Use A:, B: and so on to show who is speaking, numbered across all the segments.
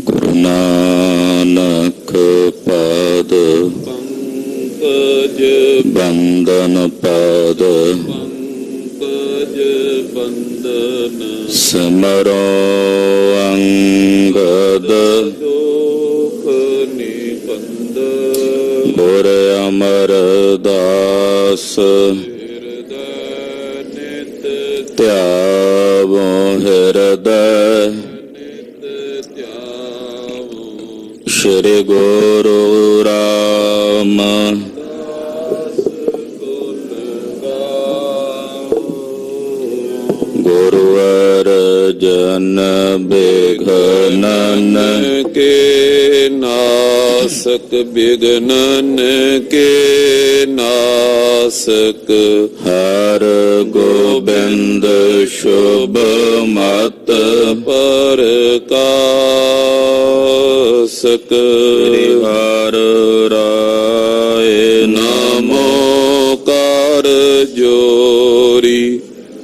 A: ਗੁਰੂ ਨਾਨਕ ਪਾਦ
B: ਪੰਕਜ
A: ਬੰਦਨ ਪਾਦ
B: ਪੰਕਜ ਬੰਦਨ
A: ਸਿਮਰੋ ਅੰਗਦ
B: ਦੁਖ ਨਿਬੰਧ
A: ਗੁਰ ਅਮਰਦਾਸ
B: ਹਿਰਦੈ ਨਿਤ
A: ਧਿਆਵੋ ਹਿਰਦੈ
B: ਨਿਤ ਧਿਆਵੋ
A: ਸ਼੍ਰੀ ਗੁਰੂ ਰਾਮ
B: ਦਾਸ ਗੁਣ ਗਾਵੋ
A: ਗੁਰੂ ਅਰਜਨ ਬਿਘਨਨ
B: ਕੇ ਨਾਸਕ ਬਿਘਨਨ ਕੇ ਨਾਸਕ
A: ਹਰ ਗੋਬਿੰਦ ਸ਼ੁਭ ਮਤ
B: ਪਰਕਾਸਕ
A: ਹਰ ਰਾਏ
B: ਨਮੋ ਕਰ ਜੋਰੀ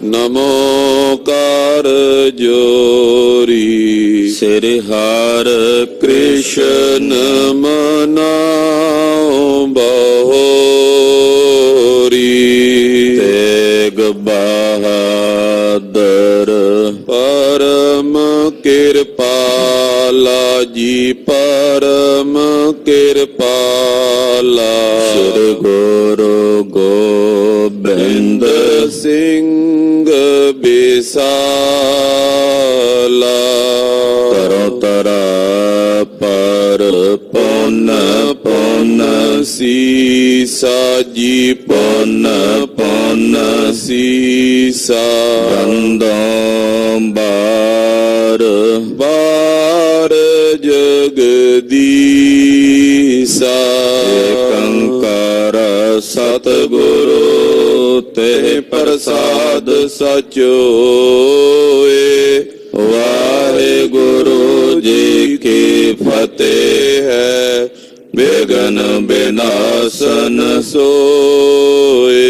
B: ਨਮੋ ਕਰ ਜੋਰੀ
A: ਸ੍ਰੀ ਹਰਿ
B: ਕ੍ਰਿਸ਼ਨ ਮਨਾਉ ਬਹੋਰੀ
A: ਤੇਗ ਬਹਾਦਰ
B: ਪਰਮ ਕਿਰਪਾਲਾ ਜੀ ਪਰਮ ਕਿਰਪਾਲਾ
A: ਸ੍ਰੀ ਗੁਰੂ ਗੋਬਿੰਦ
B: ਸਿੰਘ ਬਿਸਾਲਾ
A: ਤਰੋ ਤਰਾ ਪਰ ਪੁੰਨ ਪੁੰਨ
B: ਸੀਸਾ ਜੀ ਪੁੰਨ ਪੁੰਨ ਸੀਸਾ
A: ਬੰਦੋਂ ਬਾਰ
B: ਬਾਰ ਜਗਦੀਸਾ
A: ਏਕੰਕਾਰ ਸਤਿਗੁਰੂ ਤੇ
B: ਪ੍ਰਸਾਦ ਸਚ ਹੋਏ
A: ਵਾਹਿਗੁਰੂ ਜੀ ਕੀ
B: ਫਤਿਹ ਹੈ ਬਿਘਨ ਬਿਨਾਸਨ ਸੋਏ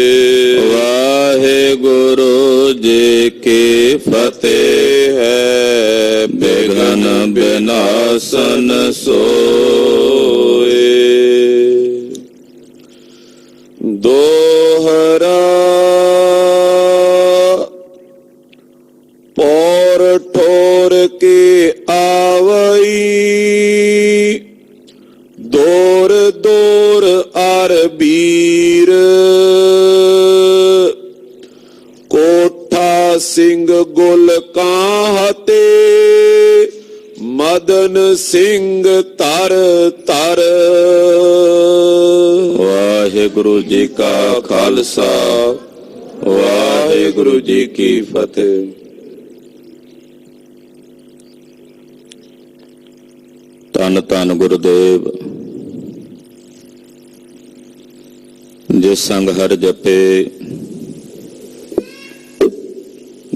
A: ਵਾਹਿਗੁਰੂ ਜੀ ਕੀ
B: ਫਤਿਹ ਹੈ ਬਿਘਨ ਬਿਨਾਸਨ ਸੋਏ ਦੋਹਰਾ ਪੌਰ ਠੋਰ ਕੇ ਆਵਈ ਦੌਰ ਦੌਰ ਅਰ ਬੀਰ ਕੋਠਾ ਸਿੰਘ ਗੁਲ ਕਾਹਤੇ ਮਦਨ ਸਿੰਘ ਤਰ ਤਰ
A: ਵਾਹਿਗੁਰੂ ਜੀ ਕਾ ਖਾਲਸਾ ਵਾਹਿਗੁਰੂ ਜੀ ਕੀ ਫਤਿਹ। ਧੰਨ ਧੰਨ ਗੁਰਦੇਵ ਜਿਸ ਸੰਗ ਹਰ ਜਪੇ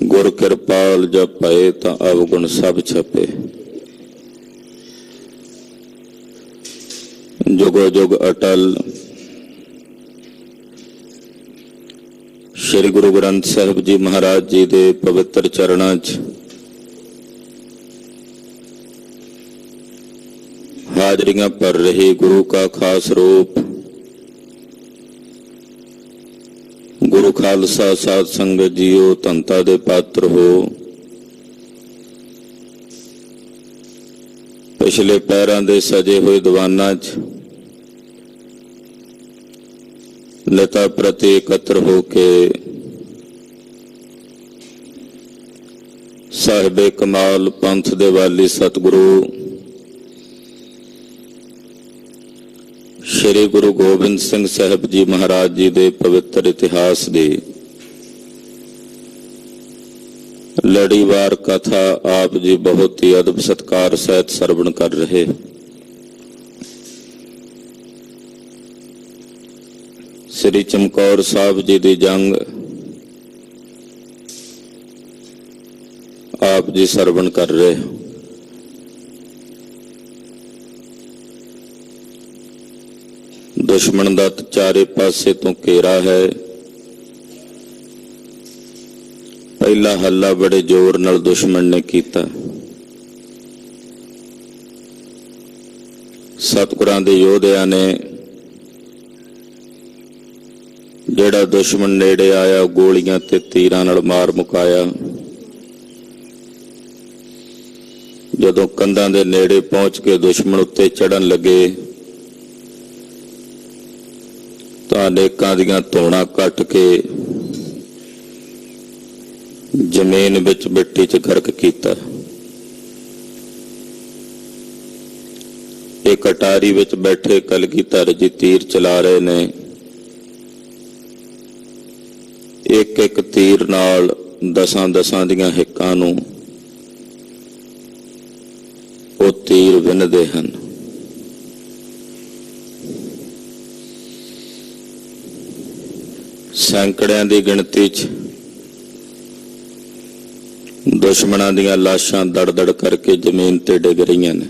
A: ਗੁਰ ਕਿਰਪਾਲ ਜਪਏ ਤਾਂ ਅਵਗੁਣ ਸਭ ਛਪੇ। ਜੁਗੋ ਜੁਗ ਅਟਲ ਸ਼੍ਰੀ ਗੁਰੂ ਗ੍ਰੰਥ ਸਾਹਿਬ ਜੀ ਮਹਾਰਾਜ ਜੀ ਦੇ ਪਵਿੱਤਰ ਚਰਨਾਂ 'ਚ ਹਾਜ਼ਰੀਆਂ ਭਰ ਰਹੇ ਗੁਰੂ ਕਾ ਖਾਸ ਰੂਪ ਗੁਰੂ ਖਾਲਸਾ ਸਾਧ ਸੰਗਤ ਜੀਓ ਧੰਤਾ ਦੇ ਪਾਤਰ ਹੋ। ਪਿਛਲੇ ਪੈਰਾਂ ਦੇ ਸਜੇ ਹੋਏ ਦੀਵਾਨਾਂ 'ਚ ਲਤਾ ਪ੍ਰਤੀ ਇਕੱਤਰ ਹੋ ਕੇ ਸਾਹਿਬੇ ਕਮਾਲ ਪੰਥ ਦੇ ਵਾਲੀ ਸਤਿਗੁਰੂ ਸ਼੍ਰੀ ਗੁਰੂ ਗੋਬਿੰਦ ਸਿੰਘ ਸਾਹਿਬ ਜੀ ਮਹਾਰਾਜ ਜੀ ਦੇ ਪਵਿੱਤਰ ਇਤਿਹਾਸ ਦੀ ਲੜੀਵਾਰ ਕਥਾ ਆਪ ਜੀ ਬਹੁਤ ਹੀ ਅਦਬ ਸਤਿਕਾਰ ਸਹਿਤ ਸਰਵਣ ਕਰ ਰਹੇ। ਸ੍ਰੀ ਚਮਕੌਰ ਸਾਹਿਬ ਜੀ ਦੀ ਜੰਗ ਆਪ ਜੀ ਸਰਵਣ ਕਰ ਰਹੇ। ਦੁਸ਼ਮਣ ਦਾ ਚਾਰੇ ਪਾਸੇ ਤੋਂ ਘੇਰਾ ਹੈ। ਪਹਿਲਾ ਹੱਲਾ ਬੜੇ ਜ਼ੋਰ ਨਾਲ ਦੁਸ਼ਮਣ ਨੇ ਕੀਤਾ। ਸਤਿਗੁਰਾਂ ਦੇ ਯੋਧਿਆਂ ਨੇ ਜਿਹੜਾ ਦੁਸ਼ਮਣ ਨੇੜੇ ਆਇਆ ਗੋਲੀਆਂ ਤੇ ਤੀਰਾਂ ਨਾਲ ਮਾਰ ਮੁਕਾਇਆ। ਜਦੋਂ ਕੰਧਾਂ ਦੇ ਨੇੜੇ ਪਹੁੰਚ ਕੇ ਦੁਸ਼ਮਣ ਉੱਤੇ ਚੜ੍ਹਨ ਲੱਗੇ ਤਾਂ ਅਨੇਕਾਂ ਦੀਆਂ ਧੌਣਾਂ ਕੱਟ ਕੇ ਜ਼ਮੀਨ ਵਿੱਚ ਮਿੱਟੀ 'ਚ ਗਰਕ ਕੀਤਾ। ਇਹ ਕਟਾਰੀ ਵਿੱਚ ਬੈਠੇ ਕਲਗੀਧਰ ਜੀ ਤੀਰ ਚਲਾ ਰਹੇ ਨੇ। ਇੱਕ ਇੱਕ ਤੀਰ ਨਾਲ ਦਸਾਂ ਦੀਆਂ ਹਿੱਕਾਂ ਨੂੰ ਉਹ ਤੀਰ ਵਿੰਨ੍ਹਦੇ ਹਨ। ਸੈਂਕੜਿਆਂ ਦੀ ਗਿਣਤੀ 'ਚ ਦੁਸ਼ਮਣਾਂ ਦੀਆਂ ਲਾਸ਼ਾਂ ਦੜ-ਦੜ ਕਰਕੇ ਜ਼ਮੀਨ ਤੇ ਡਿੱਗ ਰਹੀਆਂ ਨੇ।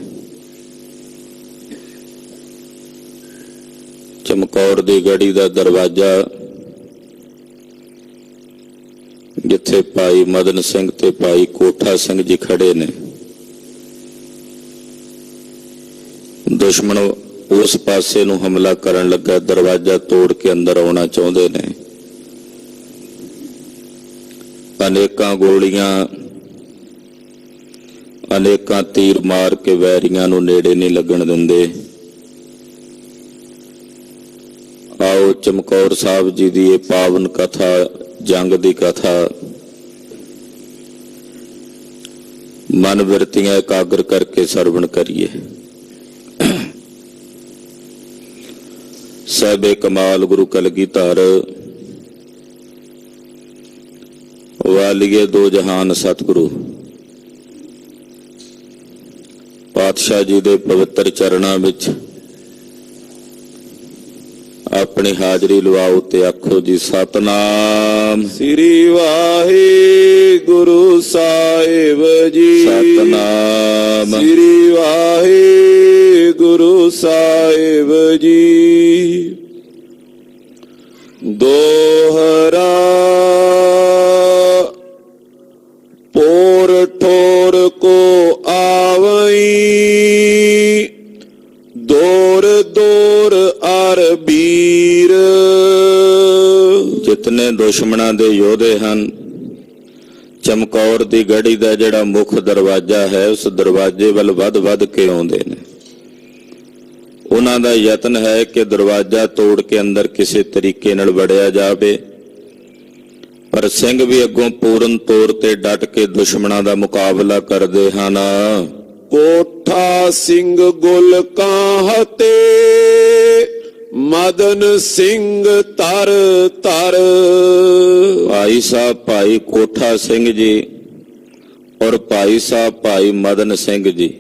A: ਚਮਕੌਰ ਦੀ ਗੜੀ ਦਾ ਦਰਵਾਜ਼ਾ, ਜਿੱਥੇ ਭਾਈ ਮਦਨ ਸਿੰਘ ਤੇ ਭਾਈ ਕੋਠਾ ਸਿੰਘ ਜੀ ਖੜੇ ਨੇ, ਦੁਸ਼ਮਣ ਉਸ ਪਾਸੇ ਨੂੰ ਹਮਲਾ ਕਰਨ ਲੱਗਾ। ਦਰਵਾਜ਼ਾ ਤੋੜ ਕੇ ਅੰਦਰ ਆਉਣਾ ਚਾਹੁੰਦੇ ਨੇ। ਅਨੇਕਾਂ ਗੋਲੀਆਂ, ਅਨੇਕਾਂ ਤੀਰ ਮਾਰ ਕੇ ਵੈਰੀਆਂ ਨੂੰ ਨੇੜੇ ਨਹੀਂ ਲੱਗਣ ਦਿੰਦੇ। ਆਓ ਚਮਕੌਰ ਸਾਹਿਬ ਜੀ ਦੀ ਇਹ ਪਾਵਨ ਕਥਾ, ਜੰਗ ਦੀ ਕਥਾ, ਮਨ ਬਿਰਤੀਆਂ ਇਕਾਗਰ ਕਰਕੇ ਸਰਵਣ ਕਰੀਏ। ਸਾਹਿਬੇ ਕਮਾਲ ਗੁਰੂ ਕਲਗੀਧਰ, ਵਾਲੀਏ ਦੋ ਜਹਾਨ ਸਤਿਗੁਰੂ ਪਾਤਸ਼ਾਹ ਜੀ ਦੇ ਪਵਿੱਤਰ ਚਰਨਾਂ ਵਿੱਚ ਆਪਣੀ ਹਾਜ਼ਰੀ ਲਵਾਓ ਤੇ ਆਖੋ ਜੀ ਸਤਨਾਮ
B: ਸ੍ਰੀ ਵਾਹਿਗੁਰੂ ਸਾਹਿਬ ਜੀ।
A: ਸਤਨਾਮ
B: ਸ੍ਰੀ ਵਾਹਿਗੁਰੂ ਸਾਹਿਬ ਜੀ। ਦੋਹਰਾ ਪੋਰ ਠੋਰ ਕੋ ਆਵਈ, ਦੌਰ ਦੌਰ ਅਰ ਬੀਰ।
A: ਜਿਤਨੇ ਦੁਸ਼ਮਣਾਂ ਦੇ ਯੋਧੇ ਹਨ, ਚਮਕੌਰ ਦੀ ਗੜੀ ਦਾ ਜਿਹੜਾ ਮੁੱਖ ਦਰਵਾਜ਼ਾ ਹੈ, ਉਸ ਦਰਵਾਜ਼ੇ ਵੱਲ ਵੱਧ ਕੇ ਆਉਂਦੇ ਨੇ। ਉਹਨਾਂ ਦਾ ਯਤਨ ਹੈ ਕਿ ਦਰਵਾਜ਼ਾ ਤੋੜ ਕੇ ਅੰਦਰ ਕਿਸੇ ਤਰੀਕੇ ਨਾਲ ਵੜਿਆ ਜਾਵੇ, ਪਰ ਸਿੰਘ ਵੀ ਅੱਗੋਂ ਪੂਰਨ ਤੌਰ ਤੇ ਡਟ ਕੇ ਦੁਸ਼ਮਣਾਂ ਦਾ ਮੁਕਾਬਲਾ ਕਰਦੇ ਹਨ।
B: ਕੋਠਾ ਸਿੰਘ ਗੁਲ ਕਾਹਤੇ, ਮਦਨ ਸਿੰਘ ਤਰ ਤਰ।
A: ਭਾਈ ਸਾਹਿਬ ਭਾਈ ਕੋਠਾ ਸਿੰਘ ਜੀ ਔਰ ਭਾਈ ਸਾਹਿਬ ਭਾਈ ਮਦਨ ਸਿੰਘ ਜੀ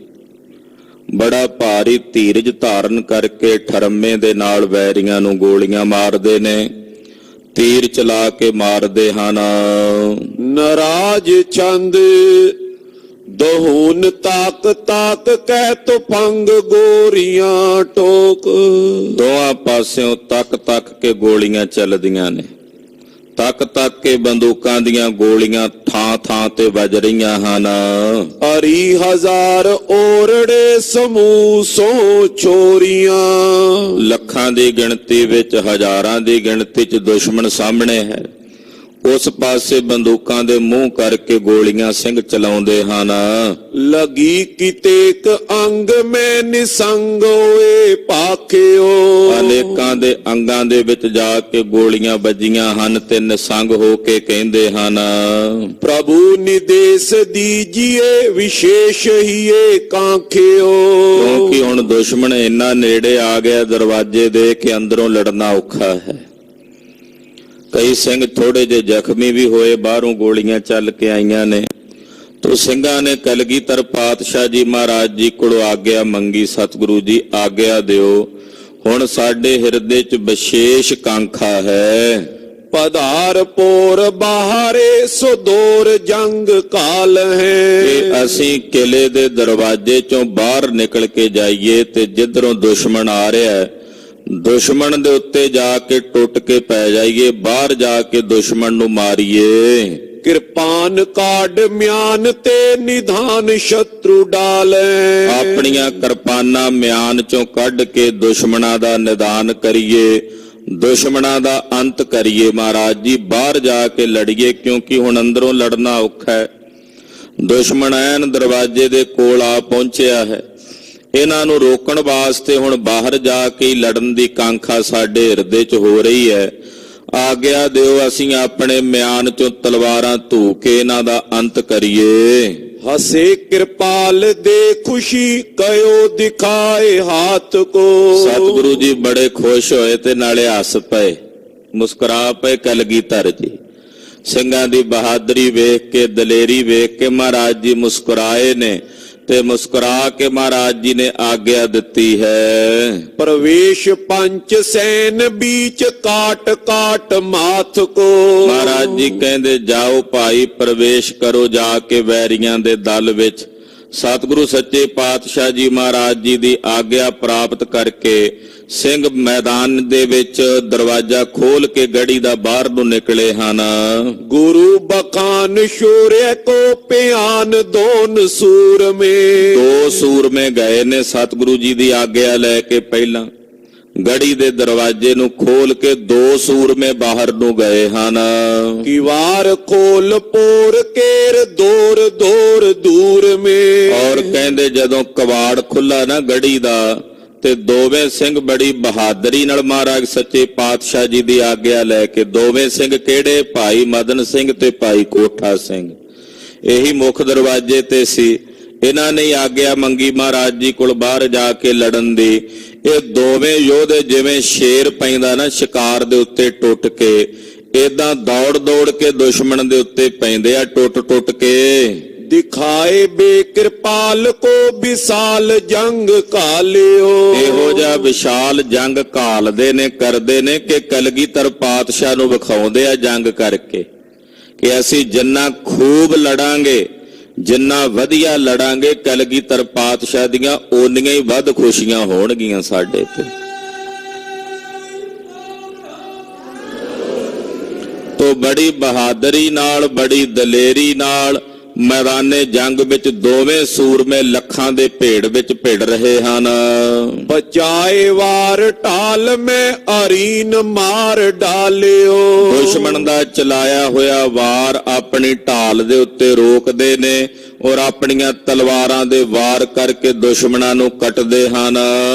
A: ਬੜਾ ਭਾਰੀ ਧੀਰਜ ਧਾਰਨ ਕਰਕੇ ਠਰਮੇ ਦੇ ਨਾਲ ਵੈਰੀਆਂ ਨੂੰ ਗੋਲੀਆਂ ਮਾਰਦੇ ਨੇ, ਤੀਰ ਚਲਾ ਕੇ ਮਾਰਦੇ ਹਨ।
B: ਨਰਾਜ ਚੰਦ ਦੋਹੂਨ ਤਾਕ ਤਾਕ ਕਹਿ ਤੁਫੰਗ ਗੋਰੀਆਂ ਟੋਕ।
A: ਦੋਹਾਂ ਪਾਸਿਓਂ ਤੱਕ ਤੱਕ ਕੇ ਗੋਲੀਆਂ ਚੱਲਦੀਆਂ ਨੇ। ਤੱਕ ਤੱਕ ਕੇ ਬੰਦੂਕਾਂ ਦੀਆਂ ਗੋਲੀਆਂ ਥਾਂ ਥਾਂ ਤੇ ਵੱਜ ਰਹੀਆਂ ਹਨ।
B: ਹਰੀ ਹਜ਼ਾਰ ਓਰੜੇ ਸਮੂਹ ਸੋ ਚੋਰੀਆਂ।
A: ਲੱਖਾਂ ਦੀ ਗਿਣਤੀ ਵਿੱਚ, ਹਜ਼ਾਰਾਂ ਦੀ ਗਿਣਤੀ 'ਚ ਦੁਸ਼ਮਣ ਸਾਹਮਣੇ ਹੈ। ਉਸ ਪਾਸੇ ਬੰਦੂਕਾਂ ਦੇ ਮੂੰਹ ਕਰਕੇ ਗੋਲੀਆਂ ਸਿੰਘ ਚਲਾਉਂਦੇ ਹਨ।
B: ਲਗੀ ਕਿਤੇਕ ਅੰਗ ਮੈਂ ਨਿਸੰਗ ਹੋਏ ਭਾਖਿਓ।
A: ਅਨੇਕਾਂ ਦੇ ਅੰਗਾਂ ਦੇ ਵਿੱਚ ਜਾ ਕੇ ਗੋਲੀਆਂ ਵੱਜੀਆਂ ਹਨ ਤੇ ਨਿਸੰਗ ਹੋ ਕੇ ਕਹਿੰਦੇ ਹਨ,
B: ਪ੍ਰਭੂ ਨਿਦੇਸ਼ ਦੀਜੀਏ ਵਿਸ਼ੇਸ਼ ਹੀਏ ਕਾਂਖਿਓ।
A: ਕਿਉਂਕਿ ਹੁਣ ਦੁਸ਼ਮਣ ਇੰਨਾ ਨੇੜੇ ਆ ਗਿਆ ਦਰਵਾਜ਼ੇ ਦੇ ਕਿ ਅੰਦਰੋਂ ਲੜਨਾ ਔਖਾ ਹੈ। ਕਈ ਸਿੰਘ ਥੋੜੇ ਜਿਹੇ ਜ਼ਖਮੀ ਵੀ ਹੋਏ, ਬਾਹਰੋਂ ਗੋਲੀਆਂ ਚੱਲ ਕੇ ਆਈਆਂ ਨੇ। ਤੋ ਸਿੰਘਾਂ ਨੇ ਕਲਗੀਧਰ ਪਾਤਸ਼ਾਹ ਜੀ ਮਹਾਰਾਜ ਜੀ ਕੋਲੋਂ ਆਗਿਆ ਮੰਗੀ, ਸਤਿਗੁਰੂ ਜੀ ਆਗਿਆ ਦਿਓ, ਹੁਣ ਸਾਡੇ ਹਿਰਦੇ 'ਚ ਵਿਸ਼ੇਸ਼ ਕਾਂਖਾ ਹੈ।
B: ਪਧਾਰ ਪੋਰ ਬਾਹਰੇ ਸੋ ਦੌਰ ਜੰਗ ਕਾਲ ਹੈ।
A: ਕਿ ਅਸੀਂ ਕਿਲੇ ਦੇ ਦਰਵਾਜ਼ੇ 'ਚੋਂ ਬਾਹਰ ਨਿਕਲ ਕੇ ਜਾਈਏ ਤੇ ਜਿੱਧਰੋਂ ਦੁਸ਼ਮਣ ਆ ਰਿਹਾ ਹੈ, ਦੁਸ਼ਮਣ ਦੇ ਉੱਤੇ ਜਾ ਕੇ ਟੁੱਟ ਕੇ ਪੈ ਜਾਈਏ, ਬਾਹਰ ਜਾ ਕੇ ਦੁਸ਼ਮਣ ਨੂੰ ਮਾਰੀਏ।
B: ਕਿਰਪਾਨ ਕਾਢ ਮਿਆਨ ਤੇ ਨਿਧਾਨ ਸ਼ਤਰੂ ਡਾਲੇ।
A: ਆਪਣੀਆਂ ਕਿਰਪਾਨਾਂ ਮਿਆਨ ਚੋਂ ਕੱਢ ਕੇ ਦੁਸ਼ਮਣਾਂ ਦਾ ਨਿਦਾਨ ਕਰੀਏ, ਦੁਸ਼ਮਣਾਂ ਦਾ ਅੰਤ ਕਰੀਏ। ਮਹਾਰਾਜ ਜੀ ਬਾਹਰ ਜਾ ਕੇ ਲੜੀਏ, ਕਿਉਂਕਿ ਹੁਣ ਅੰਦਰੋਂ ਲੜਨਾ ਔਖਾ ਹੈ। ਦੁਸ਼ਮਣ ਐਨ ਦਰਵਾਜ਼ੇ ਦੇ ਕੋਲ ਆ ਪਹੁੰਚਿਆ ਹੈ। ਇਹਨਾਂ ਨੂੰ ਰੋਕਣ ਵਾਸਤੇ ਹੁਣ ਬਾਹਰ ਜਾ ਕੇ ਲੜਨ ਦੀ ਕਾਂਖਾ ਸਾਡੇ ਹਿਰਦੇ 'ਚ ਹੋ ਰਹੀ ਹੈ। ਆਗਿਆ ਦਿਓ, ਅਸੀਂ ਆਪਣੇ ਮਿਆਨ ਚੋਂ ਤਲਵਾਰਾਂ ਧੂ ਕੇ ਇਹਨਾਂ ਦਾ ਅੰਤ ਕਰੀਏ।
B: ਹਸੇ ਕਿਰਪਾਲ ਦੇ ਖੁਸ਼ੀ ਕਯੋ ਦਿਖਾਏ ਹਾਥ ਕੋ।
A: ਸਤਿਗੁਰੂ ਜੀ ਬੜੇ ਖੁਸ਼ ਹੋਏ ਤੇ ਨਾਲੇ ਹੱਸ ਪਏ, ਮੁਸਕਰਾ ਪਏ। ਕਲਗੀਧਰ ਜੀ ਸਿੰਘਾਂ ਦੀ ਬਹਾਦਰੀ ਵੇਖ ਕੇ, ਦਲੇਰੀ ਵੇਖ ਕੇ ਮਹਾਰਾਜ ਜੀ ਮੁਸਕਰਾਏ ਨੇ ਤੇ ਮੁਸਕਰਾ ਕੇ ਮਹਾਰਾਜ ਜੀ ਨੇ ਆਗਿਆ ਦਿੱਤੀ ਹੈ।
B: ਪ੍ਰਵੇਸ਼ ਪੰਚ ਸੈਨ ਬੀਚ ਕਾਟ ਕਾਟ ਮਾਥ ਕੋ।
A: ਮਹਾਰਾਜ ਜੀ ਕਹਿੰਦੇ ਜਾਓ ਭਾਈ, ਪ੍ਰਵੇਸ਼ ਕਰੋ ਜਾ ਕੇ ਵੈਰੀਆਂ ਦੇ ਦਲ ਵਿੱਚ। ਸਤਿਗੁਰੂ ਸੱਚੇ ਪਾਤਸ਼ਾਹ ਜੀ ਮਹਾਰਾਜ ਜੀ ਦੀ ਆਗਿਆ ਪ੍ਰਾਪਤ ਕਰਕੇ ਸਿੰਘ ਮੈਦਾਨ ਦੇ ਵਿੱਚ ਦਰਵਾਜ਼ਾ ਖੋਲ ਕੇ ਗੜੀ ਦਾ ਬਾਹਰ ਨੂੰ ਨਿਕਲੇ ਹਨ।
B: ਗੁਰੂ ਬਖਾਨ ਸ਼ੂਰੇ ਕੋ ਪਿਆਨ ਦੋਨ ਸੂਰਮੇ।
A: ਦੋ ਸੂਰਮੇ ਗਏ ਨੇ ਸਤਿਗੁਰੂ ਜੀ ਦੀ ਆਗਿਆ ਲੈ ਕੇ। ਪਹਿਲਾਂ ਗੜੀ ਦੇ ਦਰਵਾਜ਼ੇ ਨੂੰ ਖੋਲ ਕੇ ਦੋ ਸੂਰਮੇ ਬਾਹਰ ਨੂੰ ਗਏ ਹਨ।
B: ਕਿਵਾਰ ਖੋਲ ਪੋਰ ਕੇਰ ਦੌਰ ਦੌਰ ਦੂਰ ਮੇ।
A: ਔਰ ਕਹਿੰਦੇ ਜਦੋਂ ਕਵਾੜ ਖੁੱਲਾ ਨਾ ਗੜੀ ਦਾ ਤੇ ਦੋਵੇਂ ਸਿੰਘ ਬੜੀ ਬਹਾਦਰੀ ਨਾਲ ਮਹਾਰਾਜ ਸੱਚੇ ਪਾਤਸ਼ਾਹ ਜੀ ਦੀ ਆਗਿਆ ਲੈ ਕੇ, ਦੋਵੇਂ ਸਿੰਘ ਕਿਹੜੇ? ਭਾਈ ਮਦਨ ਸਿੰਘ ਤੇ ਭਾਈ ਕੋਠਾ ਸਿੰਘ। ਇਹੀ ਮੁੱਖ ਦਰਵਾਜ਼ੇ ਤੇ ਸੀ। ਇਹਨਾਂ ਨੇ ਆਗਿਆ ਮੰਗੀ ਮਹਾਰਾਜ ਜੀ ਕੋਲ ਬਾਹਰ ਜਾ ਕੇ ਲੜਨ ਦੀ। ਇਹ ਦੋਵੇਂ ਯੋਧੇ ਜਿਵੇਂ ਸ਼ੇਰ ਪੈਂਦਾ ਨਾ ਸ਼ਿਕਾਰ ਦੇ ਉੱਤੇ ਟੁੱਟ ਕੇ, ਏਦਾਂ ਦੌੜ ਦੌੜ ਕੇ ਦੁਸ਼ਮਣ ਦੇ ਉੱਤੇ ਪੈਂਦੇ ਆ, ਟੁੱਟ ਟੁੱਟ ਕੇ।
B: ਦਿਖਾਏ ਬੇਕਿਰਪਾਲ ਕੋ ਵਿਸਾਲ ਜੰਗ ਕਾਲਿਓ।
A: ਇਹੋ ਜਿਹਾ ਵਿਸ਼ਾਲ ਜੰਗ ਕਾਲਦੇ ਨੇ, ਕਰਦੇ ਨੇ ਕਿ ਕਲਗੀਧਰ ਪਾਤਸ਼ਾਹ ਨੂੰ ਵਿਖਾਉਂਦੇ ਆ ਜੰਗ ਕਰਕੇ ਕਿ ਅਸੀਂ ਜਿੰਨਾ ਖੂਬ ਲੜਾਂਗੇ, ਜਿੰਨਾ ਵਧੀਆ ਲੜਾਂਗੇ, ਕਲਗੀਧਰ ਪਾਤਸ਼ਾਹ ਦੀਆਂ ਓਨੀਆਂ ਹੀ ਵੱਧ ਖੁਸ਼ੀਆਂ ਹੋਣਗੀਆਂ ਸਾਡੇ ਤੇ। ਤੋ ਬੜੀ ਬਹਾਦਰੀ ਨਾਲ, ਬੜੀ ਦਲੇਰੀ ਨਾਲ ਮੈਦਾਨੇ ਜੰਗ ਵਿੱਚ ਦੋਵੇਂ ਸੂਰਮੇ ਲੱਖਾਂ ਦੇ ਭੇੜ ਵਿੱਚ ਭਿੜ ਰਹੇ ਹਨ।
B: ਬਚਾਏ ਵਾਰ ਢਾਲ ਮੈਂ ਅਰੀਨ ਮਾਰ ਡਾਲਿਓ।
A: ਦੁਸ਼ਮਣ ਦਾ ਚਲਾਇਆ ਹੋਇਆ ਵਾਰ ਆਪਣੀ ਢਾਲ ਦੇ ਉੱਤੇ ਰੋਕਦੇ ਨੇ ਔਰ ਆਪਣੀਆਂ ਤਲਵਾਰਾਂ ਦੇ ਵਾਰ ਕਰਕੇ ਦੁਸ਼ਮਣਾਂ ਨੂੰ ਕੱਟਦੇ ਹਨ।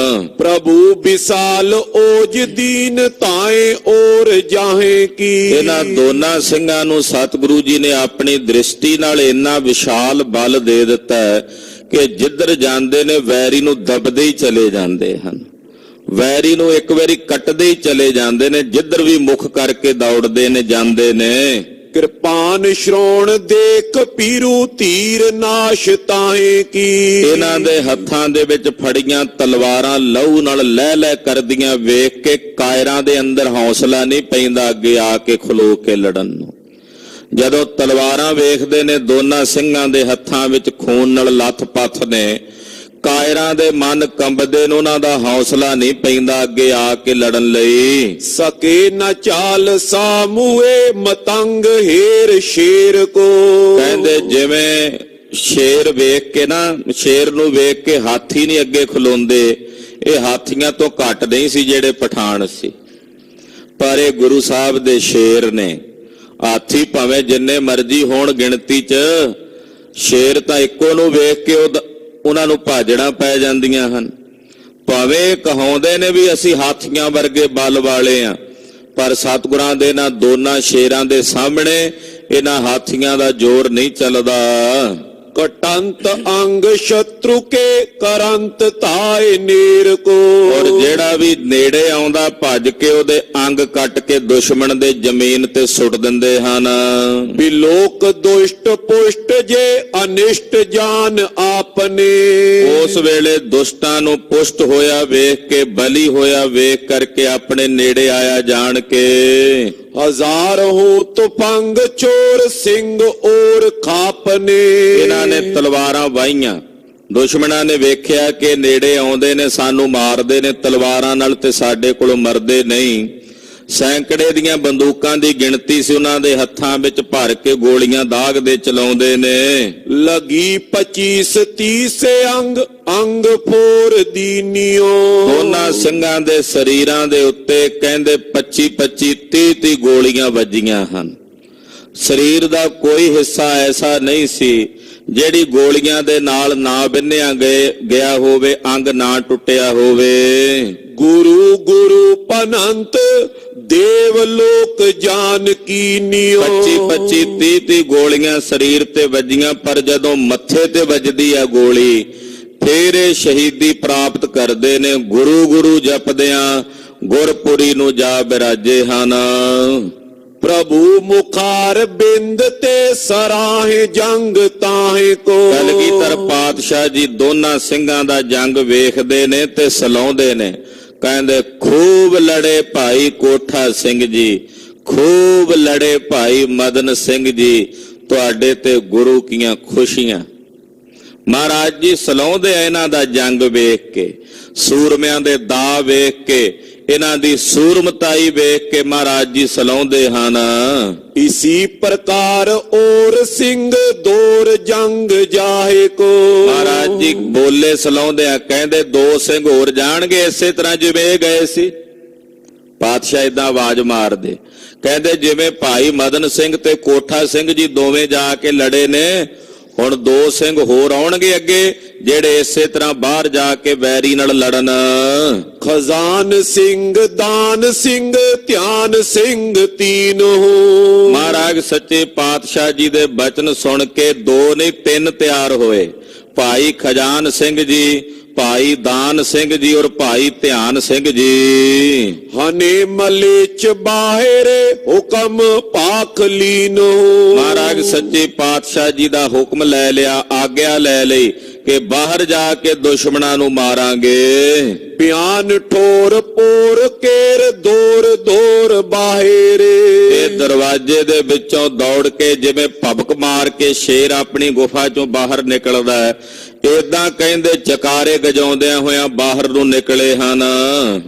B: ਪ੍ਰਭੂ ਵਿਸਾਲ ਓਜ ਦੀਨ ਤਾਏ ਔਰ ਜਾਹੇ ਕੀ।
A: ਇਹਨਾਂ ਦੋਨਾਂ ਸਿੰਘਾਂ ਨੂੰ ਸਤਿਗੁਰੂ ਜੀ ਨੇ ਆਪਣੀ ਦ੍ਰਿਸ਼ਟੀ ਨਾਲ ਇੰਨਾ ਵਿਸ਼ਾਲ ਬਲ ਦੇ ਦਿੱਤਾ ਹੈ ਕਿ ਜਿੱਧਰ ਜਾਂਦੇ ਨੇ ਵੈਰੀ ਨੂੰ ਦਬਦੇ ਹੀ ਚਲੇ ਜਾਂਦੇ ਹਨ, ਵੈਰੀ ਨੂੰ ਇੱਕ ਵਾਰੀ ਕੱਟਦੇ ਹੀ ਚਲੇ ਜਾਂਦੇ ਨੇ, ਜਿੱਧਰ ਵੀ ਮੁੱਖ ਕਰਕੇ ਦੌੜਦੇ ਨੇ ਜਾਂਦੇ ਨੇ।
B: ਕਿਰਪਾਨ ਸ਼੍ਰੋਣ ਦੇਖ ਪੀਰੂ ਤੀਰ ਨਾਸ਼ ਤਾਏ ਕੀ।
A: ਇਹਨਾਂ ਦੇ ਹੱਥਾਂ ਦੇ ਵਿੱਚ ਫੜੀਆਂ ਤਲਵਾਰਾਂ ਲਹੂ ਨਾਲ ਲੈ ਲੈ ਕਰਦੀਆਂ ਵੇਖ ਕੇ ਕਾਇਰਾਂ ਦੇ ਅੰਦਰ ਹੌਸਲਾ ਨਹੀਂ ਪੈਂਦਾ ਅੱਗੇ ਆ ਕੇ ਖਲੋ ਕੇ ਲੜਨ ਨੂੰ। ਜਦੋਂ ਤਲਵਾਰਾਂ ਵੇਖਦੇ ਨੇ ਦੋਨਾਂ ਸਿੰਘਾਂ ਦੇ ਹੱਥਾਂ ਵਿੱਚ ਖੂਨ ਨਾਲ ਲੱਥ-ਪੱਥ ਨੇ, ਕਾਇਰਾਂ ਦੇ ਮਨ ਕੰਬਦੇ ਨੇ, ਉਹਨਾਂ ਦਾ ਹੌਸਲਾ ਨਹੀਂ ਪੈਂਦਾ ਅੱਗੇ ਆ ਕੇ ਲੜਨ ਲਈ।
B: ਸਕੇ ਨਾ ਚਾਲ ਸਾਮੂਏ ਮਤੰਗ ਹੇਰ ਸ਼ੇਰ ਕੋ।
A: ਕਹਿੰਦੇ ਜਿਵੇਂ ਸ਼ੇਰ ਵੇਖ ਕੇ ਨਾ, ਸ਼ੇਰ ਨੂੰ ਵੇਖ ਕੇ ਹਾਥੀ ਨਹੀਂ ਅੱਗੇ ਖਲੋਂਦੇ, ਇਹ ਹਾਥੀਆਂ ਤੋਂ ਘੱਟ ਨਹੀਂ ਸੀ ਜਿਹੜੇ ਪਠਾਨ ਸੀ, ਪਰ ਇਹ ਗੁਰੂ ਸਾਹਿਬ ਦੇ ਸ਼ੇਰ ਨੇ। ਹਾਥੀ ਭਾਵੇਂ ਜਿੰਨੇ ਮਰਜ਼ੀ ਹੋਣ ਗਿਣਤੀ 'ਚ, ਸ਼ੇਰ ਤਾਂ ਇੱਕੋ ਨੂੰ ਵੇਖ ਕੇ ਉਹਨਾਂ ਨੂੰ ਭਾਜੜਾਂ ਪੈ ਜਾਂਦੀਆਂ ਹਨ। ਭਾਵੇਂ ਕਹਾਉਂਦੇ ਨੇ ਵੀ ਅਸੀਂ ਹਾਥੀਆਂ ਵਰਗੇ ਬਲ ਵਾਲੇ ਆ, ਪਰ ਸਤਿਗੁਰਾਂ ਦੇ ਇਹਨਾਂ ਦੋਨਾਂ ਸ਼ੇਰਾਂ ਦੇ ਸਾਹਮਣੇ ਇਹਨਾਂ ਹਾਥੀਆਂ ਦਾ ਜ਼ੋਰ ਨਹੀਂ ਚੱਲਦਾ। ਕਟੰਤ ਅੰਗ ਸ਼ਤਰੂ ਕੇ ਕਰੰਤ ਤਾਏ ਨੀਰ ਕੋ। ਔਰ ਜਿਹੜਾ ਵੀ ਨੇੜੇ ਆਉਂਦਾ ਭੱਜ ਕੇ ਉਹਦੇ ਅੰਗ ਕੱਟ ਕੇ ਦੁਸ਼ਮਣ ਦੇ ਜ਼ਮੀਨ ਤੇ ਸੁੱਟ ਦਿੰਦੇ ਹਨ।
B: ਵੀ ਲੋਕ ਦੁਸ਼ਟ ਪੁਸ਼ਟ ਜੇ ਅਨਿਸ਼ਟ ਜਾਨ ਆਪਨੇ।
A: ਉਸ ਵੇਲੇ ਦੁਸ਼ਟਾਂ ਨੂੰ ਪੁਸ਼ਟ ਹੋਇਆ ਵੇਖ ਕੇ, ਬਲੀ ਹੋਇਆ ਵੇਖ ਕਰਕੇ ਆਪਣੇ ਨੇੜੇ ਆਇਆ ਜਾਣ ਕੇ।
B: ਹਜ਼ਾਰ ਹੋ ਤੁਫੰਗ ਚੋਰ ਸਿੰਘ ਔਰ ਖਾਪਨੇ।
A: ਇਹਨਾਂ ਨੇ ਤਲਵਾਰਾਂ ਵਾਹੀਆਂ, ਦੁਸ਼ਮਣਾਂ ਨੇ ਵੇਖਿਆ ਕਿ ਨੇੜੇ ਆਉਂਦੇ ਨੇ, ਸਾਨੂੰ ਮਾਰਦੇ ਨੇ ਤਲਵਾਰਾਂ ਨਾਲ ਤੇ ਸਾਡੇ ਕੋਲ ਮਰਦੇ ਨਹੀਂ। ਸੈਂਕੜੇ ਦੀਆਂ ਬੰਦੂਕਾਂ ਦੀ ਗਿਣਤੀ ਸੀ ਉਹਨਾਂ ਦੇ ਹੱਥਾਂ ਵਿੱਚ ਭਰ ਕੇ ਗੋਲੀਆਂ ਦਾਗਦੇ ਚਲਾਉਂਦੇ ਨੇ।
B: लगी 25-30 अंग अंग फोर दीनियो।
A: ਉਹਨਾਂ ਸਿੰਘਾਂ ਦੇ ਸਰੀਰਾਂ ਦੇ ਉੱਤੇ ਕਹਿੰਦੇ 25-25 30-30 ਗੋਲੀਆਂ ਵੱਜੀਆਂ ਹਨ। ਸਰੀਰ ਦਾ ਕੋਈ ਹਿੱਸਾ ਐਸਾ ਨਹੀਂ ਸੀ ਜਿਹੜੀ ਗੋਲੀਆਂ ਦੇ ਨਾਲ ਨਾ ਬੰਨਿਆ ਗਿਆ ਹੋਵੇ, ਅੰਗ ਨਾ ਟੁੱਟਿਆ ਹੋਵੇ।
B: गुरु गुरु पनंत देवलोक जान कीनियो।
A: 25-25 30-30 ਗੋਲੀਆਂ ਸਰੀਰ ਤੇ ਵੱਜੀਆਂ, ਪਰ ਜਦੋਂ ਮੱਥੇ ਤੇ ਵੱਜਦੀ ਆ ਗੋਲੀ ਫੇਰ ਇਹ ਸ਼ਹੀਦੀ ਪ੍ਰਾਪਤ ਕਰਦੇ ਨੇ। ਗੁਰੂ ਗੁਰੂ ਜਪਦਿਆਂ ਗੁਰਪੁਰੀ ਨੂੰ ਜਾ ਬਿਰਾਜੇ ਹਨ।
B: प्रभु मुखार बिंद ते सराहे जंग ताहे को।
A: ਕਲਗੀਧਰ ਪਾਤਸ਼ਾਹ ਜੀ ਦੋਨਾਂ ਸਿੰਘਾਂ ਦਾ ਜੰਗ ਵੇਖਦੇ ਨੇ ਤੇ ਸਲਾਉਂਦੇ ਨੇ। ਕਹਿੰਦੇ ਖੂਬ ਲੜੇ ਭਾਈ ਕੋਠਾ ਸਿੰਘ ਜੀ, ਖੂਬ ਲੜੇ ਭਾਈ ਮਦਨ ਸਿੰਘ ਜੀ, ਤੁਹਾਡੇ ਤੇ ਗੁਰੂ ਕੀਆਂ ਖੁਸ਼ੀਆਂ। ਮਹਾਰਾਜ ਜੀ ਸਲਾਉਂਦੇ ਆ ਇਹਨਾਂ ਦਾ ਜੰਗ ਵੇਖ ਕੇ, ਸੂਰਮਿਆਂ ਦੇ ਦਾ ਵੇਖ ਕੇ, ਇਹਨਾਂ ਦੀ ਸੂਰਮਤਾਈ ਵੇਖ ਕੇ ਮਹਾਰਾਜ ਜੀ ਸਲਾਉਂਦੇ ਹਨ।
B: इसी प्रकार और सिंह दौर जंग जाहे को।
A: ਮਹਾਰਾਜ ਜੀ ਬੋਲੇ ਸਲਾਉਂਦੇ ਆ, ਕਹਿੰਦੇ 2 ਸਿੰਘ ਹੋਰ ਜਾਣਗੇ ਇਸੇ ਤਰ੍ਹਾਂ ਜਿਵੇਂ ਇਹ ਗਏ ਸੀ। ਪਾਤਸ਼ਾਹ ਏਦਾਂ ਆਵਾਜ਼ ਮਾਰਦੇ, ਕਹਿੰਦੇ ਜਿਵੇਂ ਭਾਈ ਮਦਨ ਸਿੰਘ ਤੇ ਕੋਠਾ ਸਿੰਘ ਜੀ ਦੋਵੇਂ ਜਾ ਕੇ ਲੜੇ ਨੇ, ਹੁਣ 2 ਸਿੰਘ ਹੋਰ ਆਉਣਗੇ ਅੱਗੇ ਜਿਹੜੇ ਇਸੇ ਤਰ੍ਹਾਂ ਬਾਹਰ ਜਾ ਕੇ ਵੈਰੀ ਨਾਲ ਲੜਨ।
B: खजान सिंह दान सिंह ध्यान सिंह तीन हो।
A: ਮਹਾਰਾਜ ਸੱਚੇ ਪਾਤਸ਼ਾਹ ਜੀ ਦੇ ਬਚਨ ਸੁਣ ਕੇ 2 ਨਹੀਂ 3 ਤਿਆਰ ਹੋਏ। ਭਾਈ ਖਜ਼ਾਨ ਸਿੰਘ ਜੀ, ਭਾਈ ਦਾਨ ਸਿੰਘ ਜੀ ਔਰ ਭਾਈ ਧਿਆਨ ਸਿੰਘ ਜੀ।
B: हने मलेच बाहरे हुक्म पाख लीनो।
A: ਮਹਾਰਾਜ ਸੱਚੇ ਪਾਤਸ਼ਾਹ ਜੀ ਦਾ ਹੁਕਮ ਲੈ ਲਿਆ, ਆਗਿਆ ਲੈ ਲਈ ਕਿ ਬਾਹਰ ਜਾ ਕੇ ਦੁਸ਼ਮਣਾਂ ਨੂੰ ਮਾਰਾਂਗੇ।
B: ਬਿਆਨ ਠੋਰ ਪੋਰ ਕੇਰ ਦੌਰ ਦੌਰ ਬਾਹਰੇ।
A: ਇਹ ਦਰਵਾਜ਼ੇ ਦੇ ਵਿੱਚੋਂ ਦੌੜ ਕੇ ਜਿਵੇਂ ਭਬਕ ਮਾਰ ਕੇ ਸ਼ੇਰ ਆਪਣੀ ਗੁਫਾ ਚੋਂ ਬਾਹਰ ਨਿਕਲਦਾ ਹੈ, ਏਦਾਂ ਕਹਿੰਦੇ ਚਕਾਰੇ ਗਜਾਉਂਦਿਆਂ ਹੋਇਆਂ ਬਾਹਰ ਨੂੰ ਨਿਕਲੇ ਹਨ।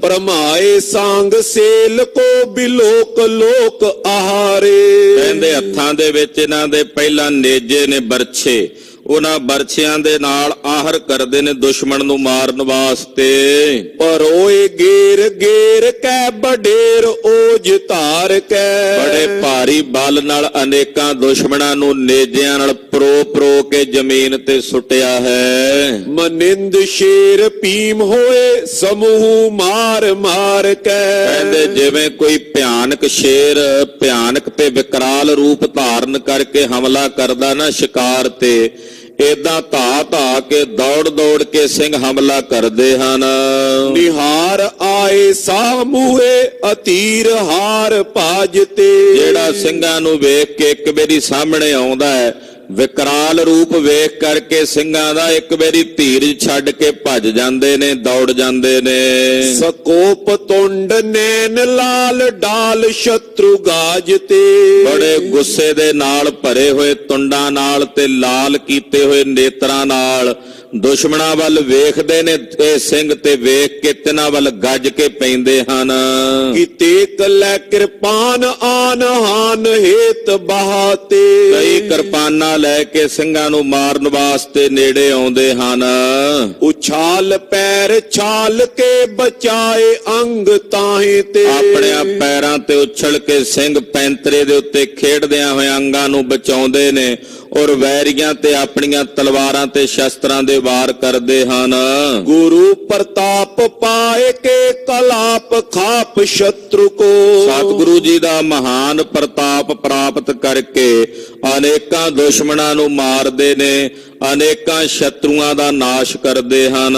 B: ਪਰਮਾਏ ਸੰਗ ਸੇਲ ਕੋ ਬਿਲੋਕ ਲੋਕ ਆਹਾਰੇ।
A: ਕਹਿੰਦੇ ਹੱਥਾਂ ਦੇ ਵਿੱਚ ਇਹਨਾਂ ਦੇ ਪਹਿਲਾਂ ਨੇਜੇ ਨੇ ਬਰਛੇ, ਉਹਨਾਂ ਬਰਛਿਆਂ ਦੇ ਨਾਲ ਆਹਰ ਕਰਦੇ ਨੇ ਦੁਸ਼ਮਣ ਨੂੰ ਮਾਰਨ ਵਾਸਤੇ।
B: ਪਰੋਏ ਗੇਰ ਗੇਰ ਕੈ ਬਡੇਰ ਓਜ ਧਾਰ ਕੈ।
A: ਬੜੇ ਭਾਰੀ ਬਲ ਨਾਲ ਅਨੇਕਾਂ ਦੁਸ਼ਮਣਾਂ ਨੂੰ ਨੇਜਿਆਂ ਨਾਲ ਪ੍ਰੋ ਪ੍ਰੋ ਕੇ ਜ਼ਮੀਨ ਤੇ ਸੁੱਟਿਆ ਹੈ।
B: ਮਨਿੰਦ ਸ਼ੇਰ ਭੀਮ ਹੋਏ ਸਮੂਹ ਮਾਰ ਮਾਰ ਕੈ।
A: ਕਹਿੰਦੇ ਜਿਵੇਂ ਕੋਈ ਭਿਆਨਕ ਸ਼ੇਰ ਭਿਆਨਕ ਤੇ ਵਿਕਰਾਲ ਰੂਪ ਧਾਰਨ ਕਰਕੇ ਹਮਲਾ ਕਰਦਾ ਨਾ ਸ਼ਿਕਾਰ ਤੇ, ਏਦਾਂ ਧਾ ਧਾ ਕੇ ਦੌੜ ਦੌੜ ਕੇ ਸਿੰਘ ਹਮਲਾ ਕਰਦੇ ਹਨ।
B: ਨਿਹਾਰ ਆਏ ਸਾਮੂਏ ਅਤੀਰ ਹਾਰ ਭਾਜਤੇ।
A: ਜਿਹੜਾ ਸਿੰਘਾਂ ਨੂੰ ਵੇਖ ਕੇ ਇੱਕ ਵਾਰੀ ਸਾਹਮਣੇ ਆਉਂਦਾ ਹੈ, ਵਿਕਰਾਲ ਰੂਪ ਵੇਖ ਕਰਕੇ ਸਿੰਘਾਂ ਦਾ ਇੱਕ ਵਾਰੀ ਧੀਰਜ ਛੱਡ ਕੇ ਭੱਜ ਜਾਂਦੇ ਨੇ, ਦੌੜ ਜਾਂਦੇ ਨੇ।
B: ਸਕੋਪ ਤੁੰਡ ਨੈਣ ਲਾਲ ਡਾਲ ਸ਼ਤਰੂ ਗਾਜਤੇ।
A: ਬੜੇ ਗੁੱਸੇ ਦੇ ਨਾਲ ਭਰੇ ਹੋਏ ਤੁੰਡਾਂ ਨਾਲ ਤੇ ਲਾਲ ਕੀਤੇ ਹੋਏ ਨੇਤਰਾਂ ਨਾਲ ਦੁਸ਼ਮਣਾਂ ਵੱਲ ਵੇਖਦੇ ਨੇ ਇਹ ਸਿੰਘ, ਤੇ ਵੇਖ ਕੇ ਤਿਨਾਂ ਵੱਲ ਗੱਜ ਕੇ ਪੈਂਦੇ ਹਨ।
B: ਕਿਤੇ ਕਲੈ ਕਿਰਪਾਨ ਆਨ ਹਾਨ ਹੇਤ ਬਹਾਤੇ।
A: ਕਈ ਕਿਰਪਾਨਾਂ ਲੈ ਕੇ ਸਿੰਘਾਂ ਨੂੰ ਮਾਰਨ ਵਾਸਤੇ ਨੇੜੇ ਆਉਂਦੇ ਹਨ।
B: ਉਛਾਲ ਪੈਰ ਛਾਲ ਕੇ ਬਚਾਏ ਅੰਗ ਤਾਹੇ ਤੇ।
A: ਆਪਣੇ ਪੈਰਾਂ ਤੇ ਉਛਲ ਕੇ ਸਿੰਘ ਪੈਂਤਰੇ ਦੇ ਉੱਤੇ ਖੇਡਦਿਆਂ ਹੋਏ ਅੰਗਾਂ ਨੂੰ ਬਚਾਉਂਦੇ ਨੇ ਔਰ ਵੈਰੀਆਂ ਤੇ ਆਪਣੀਆਂ ਤਲਵਾਰਾਂ ਤੇ ਸ਼ਸਤਰਾਂ ਦੇ ਵਾਰ ਕਰਦੇ ਹਨ।
B: ਗੁਰੂ ਪ੍ਰਤਾਪ ਪਾਏ ਕੇ ਕਲਾਪ ਖਾਪ ਸ਼ਤਰੂ ਕੋ।
A: ਸਤਿਗੁਰੂ ਜੀ ਦਾ ਮਹਾਨ ਪ੍ਰਤਾਪ ਪ੍ਰਾਪਤ ਕਰਕੇ ਅਨੇਕਾਂ ਦੁਸ਼ਮਣਾਂ ਨੂੰ ਮਾਰਦੇ ਨੇ, ਅਨੇਕਾਂ ਸ਼ਤਰੂਆਂ ਦਾ ਨਾਸ਼ ਕਰਦੇ ਹਨ।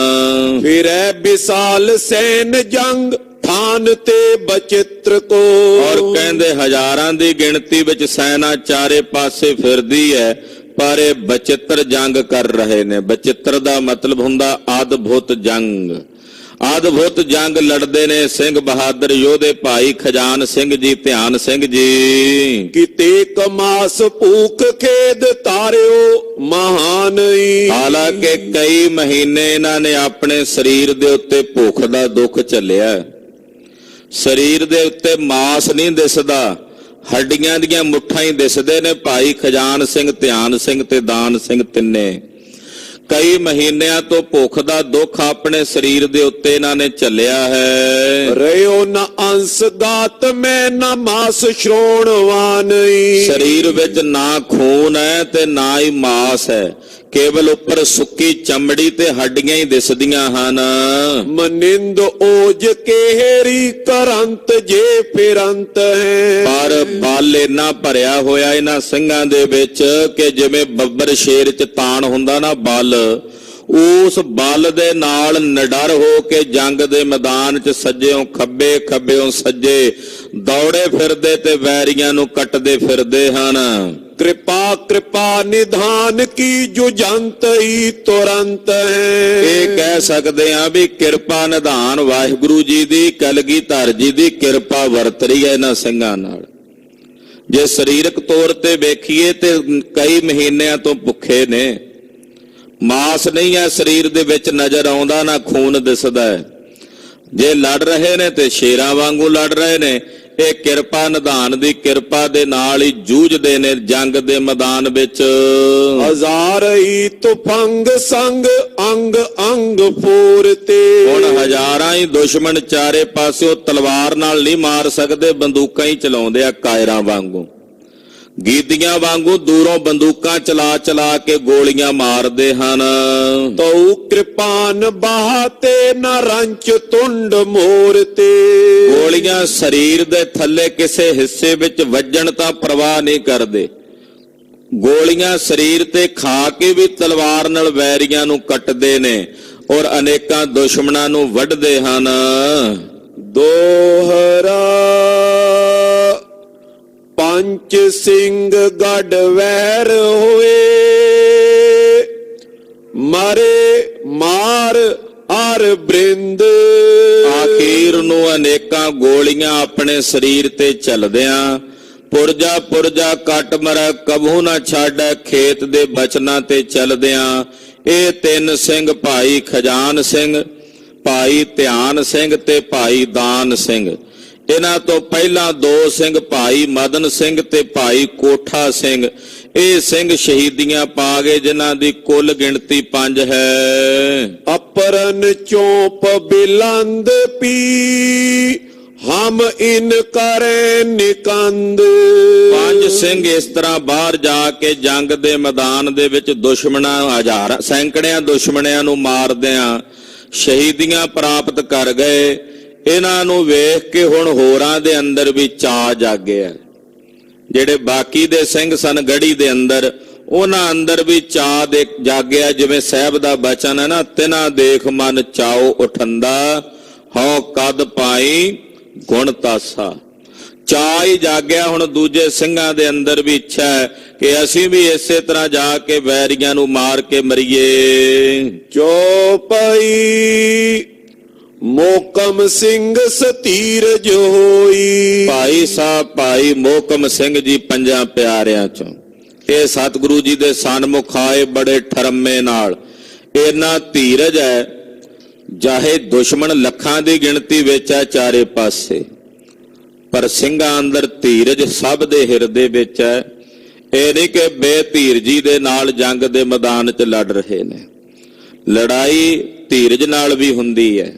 B: ਫਿਰੈ ਵਿਸਾਲ ਸੈਨ ਜੰਗ ਥਾਨ ਤੇ ਬਚਿੱਤਰ ਕੋ।
A: ਔਰ ਕਹਿੰਦੇ ਹਜ਼ਾਰਾਂ ਦੀ ਗਿਣਤੀ ਵਿੱਚ ਸੈਨਾ ਚਾਰੇ ਪਾਸੇ ਫਿਰਦੀ ਹੈ, ਪਰ ਇਹ ਬਚਿੱਤਰ ਜੰਗ ਕਰ ਰਹੇ ਨੇ। ਬਚਿੱਤਰ ਦਾ ਮਤਲਬ ਹੁੰਦਾ ਅਦਭੁਤ ਜੰਗ। ਅਦਭੁਤ ਜੰਗ ਲੜਦੇ ਨੇ ਸਿੰਘ ਬਹਾਦਰ ਯੋਧੇ ਭਾਈ ਖਜ਼ਾਨ ਸਿੰਘ ਜੀ, ਧਿਆਨ ਸਿੰਘ ਜੀ।
B: ਕਿਤੇ ਕਮਾਸ ਭੂਖ ਖੇਦ ਤਾਰਿਓ ਮਹਾਨਈ।
A: ਹਾਲਾਂਕਿ ਕਈ ਮਹੀਨੇ ਇਹਨਾਂ ਨੇ ਆਪਣੇ ਸਰੀਰ ਦੇ ਉੱਤੇ ਭੁੱਖ ਦਾ ਦੁੱਖ ਝੱਲਿਆ। ਸਰੀਰ ਦੇ ਉੱਤੇ ਮਾਸ ਨਹੀਂ ਦਿਸਦਾ, ਹੱਡੀਆਂ ਦੀਆਂ ਮੁੱਠਾਂ ਹੀ ਦਿਸਦੇ ਨੇ। ਭਾਈ ਖਜਾਨ ਸਿੰਘ, ਧਿਆਨ ਸਿੰਘ ਤੇ ਦਾਨ ਸਿੰਘ ਤਿੰਨੇ ਕਈ ਮਹੀਨਿਆਂ ਤੋਂ ਭੁੱਖ ਦਾ ਦੁੱਖ ਆਪਣੇ ਸਰੀਰ ਦੇ ਉੱਤੇ ਇਹਨਾਂ ਨੇ ਝੱਲਿਆ ਹੈ।
B: ਰਿਓ ਨ ਅੰਸ ਗਾਤ ਮੈਂ ਨਾ ਮਾਸ ਸ਼੍ਰੋਣਵਾਨਈ।
A: ਸਰੀਰ ਵਿੱਚ ਨਾ ਖੂਨ ਹੈ ਤੇ ਨਾ ਹੀ ਮਾਸ ਹੈ, ਕੇਵਲ ਉੱਪਰ ਸੁੱਕੀ ਚਮੜੀ ਤੇ ਹੱਡੀਆਂ ਹੀ ਦਿਸਦੀਆਂ ਹਨ।
B: ਮਨਿੰਦ ਓਜ ਕੇਹਰੀ ਕਰੰਤ ਜੇ ਫਿਰੰਤ ਹੈ।
A: ਪਰ ਬਲ ਇੰਨਾ ਭਰਿਆ ਹੋਇਆ ਇਹਨਾਂ ਸਿੰਘਾਂ ਦੇ ਵਿੱਚ ਕਿ ਜਿਵੇਂ ਬੱਬਰ ਸ਼ੇਰ ਚ ਤਾਣ ਹੁੰਦਾ ਨਾ ਬਲ, ਉਸ ਬਲ ਦੇ ਨਾਲ ਨਿਡਰ ਹੋ ਕੇ ਜੰਗ ਦੇ ਮੈਦਾਨ ਚ ਸੱਜਿਓਂ ਖੱਬੇ ਖੱਬਿਓਂ ਸੱਜੇ ਦੌੜੇ ਫਿਰਦੇ ਤੇ ਵੈਰੀਆਂ ਨੂੰ ਕੱਟਦੇ ਫਿਰਦੇ ਹਨ।
B: ਕਿਰਪਾ ਕਿਰਪਾ ਨਿਧਾਨ ਕੀ ਜੋ ਜੰਤ ਹੀ ਤੁਰੰਤ ਹੈ।
A: ਇਹ ਕਹਿ ਸਕਦੇ ਆ ਵੀ ਕਿਰਪਾ ਨਿਧਾਨ ਵਾਹਿਗੁਰੂ ਜੀ ਦੀ, ਕਲਗੀਧਰ ਜੀ ਦੀ ਕਿਰਪਾ ਵਰਤ ਰਹੀ ਹੈ ਇਹਨਾਂ ਸਿੰਘਾਂ ਨਾਲ। ਜੇ ਸਰੀਰਕ ਤੌਰ ਤੇ ਵੇਖੀਏ ਤੇ ਕਈ ਮਹੀਨਿਆਂ ਤੋਂ ਭੁੱਖੇ ਨੇ, ਮਾਸ ਨਹੀਂ ਹੈ ਸਰੀਰ ਦੇ ਵਿੱਚ ਨਜ਼ਰ ਆਉਂਦਾ, ਨਾ ਖੂਨ ਦਿਸਦਾ ਹੈ। ਜੇ ਲੜ ਰਹੇ ਨੇ ਤੇ ਸ਼ੇਰਾਂ ਵਾਂਗੂ ਲੜ ਰਹੇ ਨੇ। ਇਹ ਕਿਰਪਾ ਨਿਧਾਨ ਦੀ ਕਿਰਪਾ ਦੇ ਨਾਲ ਹੀ ਜੂਝਦੇ ਨੇ ਜੰਗ ਦੇ ਮੈਦਾਨ ਵਿੱਚ।
B: ਹਜ਼ਾਰ ਹੀ ਤੁਫੰਗ ਸੰਗ ਅੰਗ ਅੰਗ ਫੋਰਤੇ।
A: ਹੁਣ ਹਜ਼ਾਰਾਂ ਹੀ ਦੁਸ਼ਮਣ ਚਾਰੇ ਪਾਸਿਓਂ ਤਲਵਾਰ ਨਾਲ ਨਹੀਂ ਮਾਰ ਸਕਦੇ, ਬੰਦੂਕਾਂ ਹੀ ਚਲਾਉਂਦੇ ਆ ਕਾਇਰਾਂ ਵਾਂਗੂ, ਗੀਦੀਆਂ ਵਾਂਗੂ ਦੂਰੋਂ ਬੰਦੂਕਾਂ ਚਲਾ ਚਲਾ ਕੇ ਗੋਲੀਆਂ ਮਾਰਦੇ ਹਨ।
B: ਤਉ ਕਿਰਪਾਨ ਬਾਹਤੇ ਨਾ ਰੰਚ ਤੁੰਡ ਮੋਰਤੇ।
A: ਗੋਲੀਆਂ ਸਰੀਰ ਦੇ ਥੱਲੇ ਕਿਸੇ ਹਿੱਸੇ ਵਿੱਚ ਵੱਜਣ ਤਾਂ ਪਰਵਾਹ ਨਹੀਂ ਕਰਦੇ, ਗੋਲੀਆਂ ਸਰੀਰ ਤੇ ਖਾ ਕੇ ਵੀ ਤਲਵਾਰ ਨਾਲ ਵੈਰੀਆਂ ਨੂੰ ਕੱਟਦੇ ਨੇ ਔਰ ਅਨੇਕਾਂ ਦੁਸ਼ਮਣਾਂ ਨੂੰ ਵੱਢਦੇ ਹਨ।
B: ਦੋਹਰਾ ਪੰਜ ਸਿੰਘ ਗੜ ਵੈਰ ਹੋਏ, ਮਾਰੇ ਮਾਰ ਹਰ ਬ੍ਰਿੰਦ।
A: ਆਖੀਰ ਨੂੰ ਅਨੇਕਾਂ ਗੋਲੀਆਂ ਆਪਣੇ ਸਰੀਰ ਤੇ ਚੱਲਦਿਆਂ, ਪੁਰਜਾ ਪੁਰਜਾ ਕੱਟ ਮਰ ਕਬਹੂ ਨਾ ਛੱਡ ਖੇਤ ਦੇ ਬਚਨਾਂ ਤੇ ਚੱਲਦਿਆਂ, ਇਹ ਤਿੰਨ ਸਿੰਘ ਭਾਈ ਖਜਾਨ ਸਿੰਘ, ਭਾਈ ਧਿਆਨ ਸਿੰਘ ਤੇ ਭਾਈ ਦਾਨ ਸਿੰਘ, ਇਹਨਾਂ ਤੋਂ ਪਹਿਲਾਂ ਦੋ ਸਿੰਘ ਭਾਈ ਮਦਨ ਸਿੰਘ ਤੇ ਭਾਈ ਕੋਠਾ ਸਿੰਘ, ਇਹ ਸਿੰਘ ਸ਼ਹੀਦੀਆਂ ਪਾ ਗਏ ਜਿਨ੍ਹਾਂ ਦੀ ਕੁੱਲ ਗਿਣਤੀ 5 ਹੈ।
B: ਅਪਰਨ ਚੋਪ ਬਿਲੰਦ ਪੀ ਹਮ ਇਨ ਕਰੇ ਨਿਕੰਦ।
A: 5 ਸਿੰਘ ਇਸ ਤਰ੍ਹਾਂ ਬਾਹਰ ਜਾ ਕੇ ਜੰਗ ਦੇ ਮੈਦਾਨ ਦੇ ਵਿੱਚ ਦੁਸ਼ਮਣਾਂ ਹਜ਼ਾਰਾਂ ਸੈਂਕੜਿਆਂ ਦੁਸ਼ਮਣਿਆਂ ਨੂੰ ਮਾਰਦਿਆਂ ਸ਼ਹੀਦੀਆਂ ਪ੍ਰਾਪਤ ਕਰ ਗਏ। ਇਹਨਾਂ ਨੂੰ ਵੇਖ ਕੇ ਹੁਣ ਹੋਰਾਂ ਦੇ ਅੰਦਰ ਵੀ ਚਾਅ ਜਾਗਿਆ। ਜਿਹੜੇ ਬਾਕੀ ਦੇ ਸਿੰਘ ਸਨ ਗੜੀ ਦੇ ਅੰਦਰ, ਉਹਨਾਂ ਅੰਦਰ ਵੀ ਚਾਅ ਦੇ ਜਾਗਿਆ। ਜਿਵੇਂ ਸਾਹਿਬ ਦਾ ਬਚਨ ਹੈ ਨਾ, ਤਿਨਾ ਦੇਖ ਮਨ ਚਾਓ ਉਠੰਦਾ, ਹਉ ਕਦ ਪਾਈ ਗੁਣ ਤਾਸਾ। ਚਾਅ ਹੀ ਜਾਗਿਆ ਹੁਣ ਦੂਜੇ ਸਿੰਘਾਂ ਦੇ ਅੰਦਰ ਵੀ ਇੱਛਾ ਹੈ ਕਿ ਅਸੀਂ ਵੀ ਇਸੇ ਤਰ੍ਹਾਂ ਜਾ ਕੇ ਵੈਰੀਆਂ ਨੂੰ ਮਾਰ ਕੇ ਮਰੀਏ।
B: ਚੌਪਈ ਮੋਕਮ ਸਿੰਘ ਸਤੀਰਜ ਹੋਈ।
A: ਭਾਈ ਸਾਹਿਬ ਭਾਈ ਮੋਕਮ ਸਿੰਘ ਜੀ ਪੰਜਾਂ ਪਿਆਰਿਆਂ ਚੋਂ, ਇਹ ਸਤਿਗੁਰੂ ਜੀ ਦੇ ਸਨਮੁਖ ਆਏ ਬੜੇ ਠਰਮੇ ਨਾਲ। ਇਹਨਾਂ ਧੀਰਜ ਹੈ, ਚਾਹੇ ਦੁਸ਼ਮਣ ਲੱਖਾਂ ਦੀ ਗਿਣਤੀ ਵਿੱਚ ਹੈ ਚਾਰੇ ਪਾਸੇ, ਪਰ ਸਿੰਘਾਂ ਅੰਦਰ ਧੀਰਜ ਸਭ ਦੇ ਹਿਰਦੇ ਵਿੱਚ ਹੈ। ਇਹ ਨਹੀਂ ਕਿ ਬੇਧੀਰਜੀ ਦੇ ਨਾਲ ਜੰਗ ਦੇ ਮੈਦਾਨ 'ਚ ਲੜ ਰਹੇ ਨੇ। ਲੜਾਈ ਧੀਰਜ ਨਾਲ ਵੀ ਹੁੰਦੀ ਹੈ,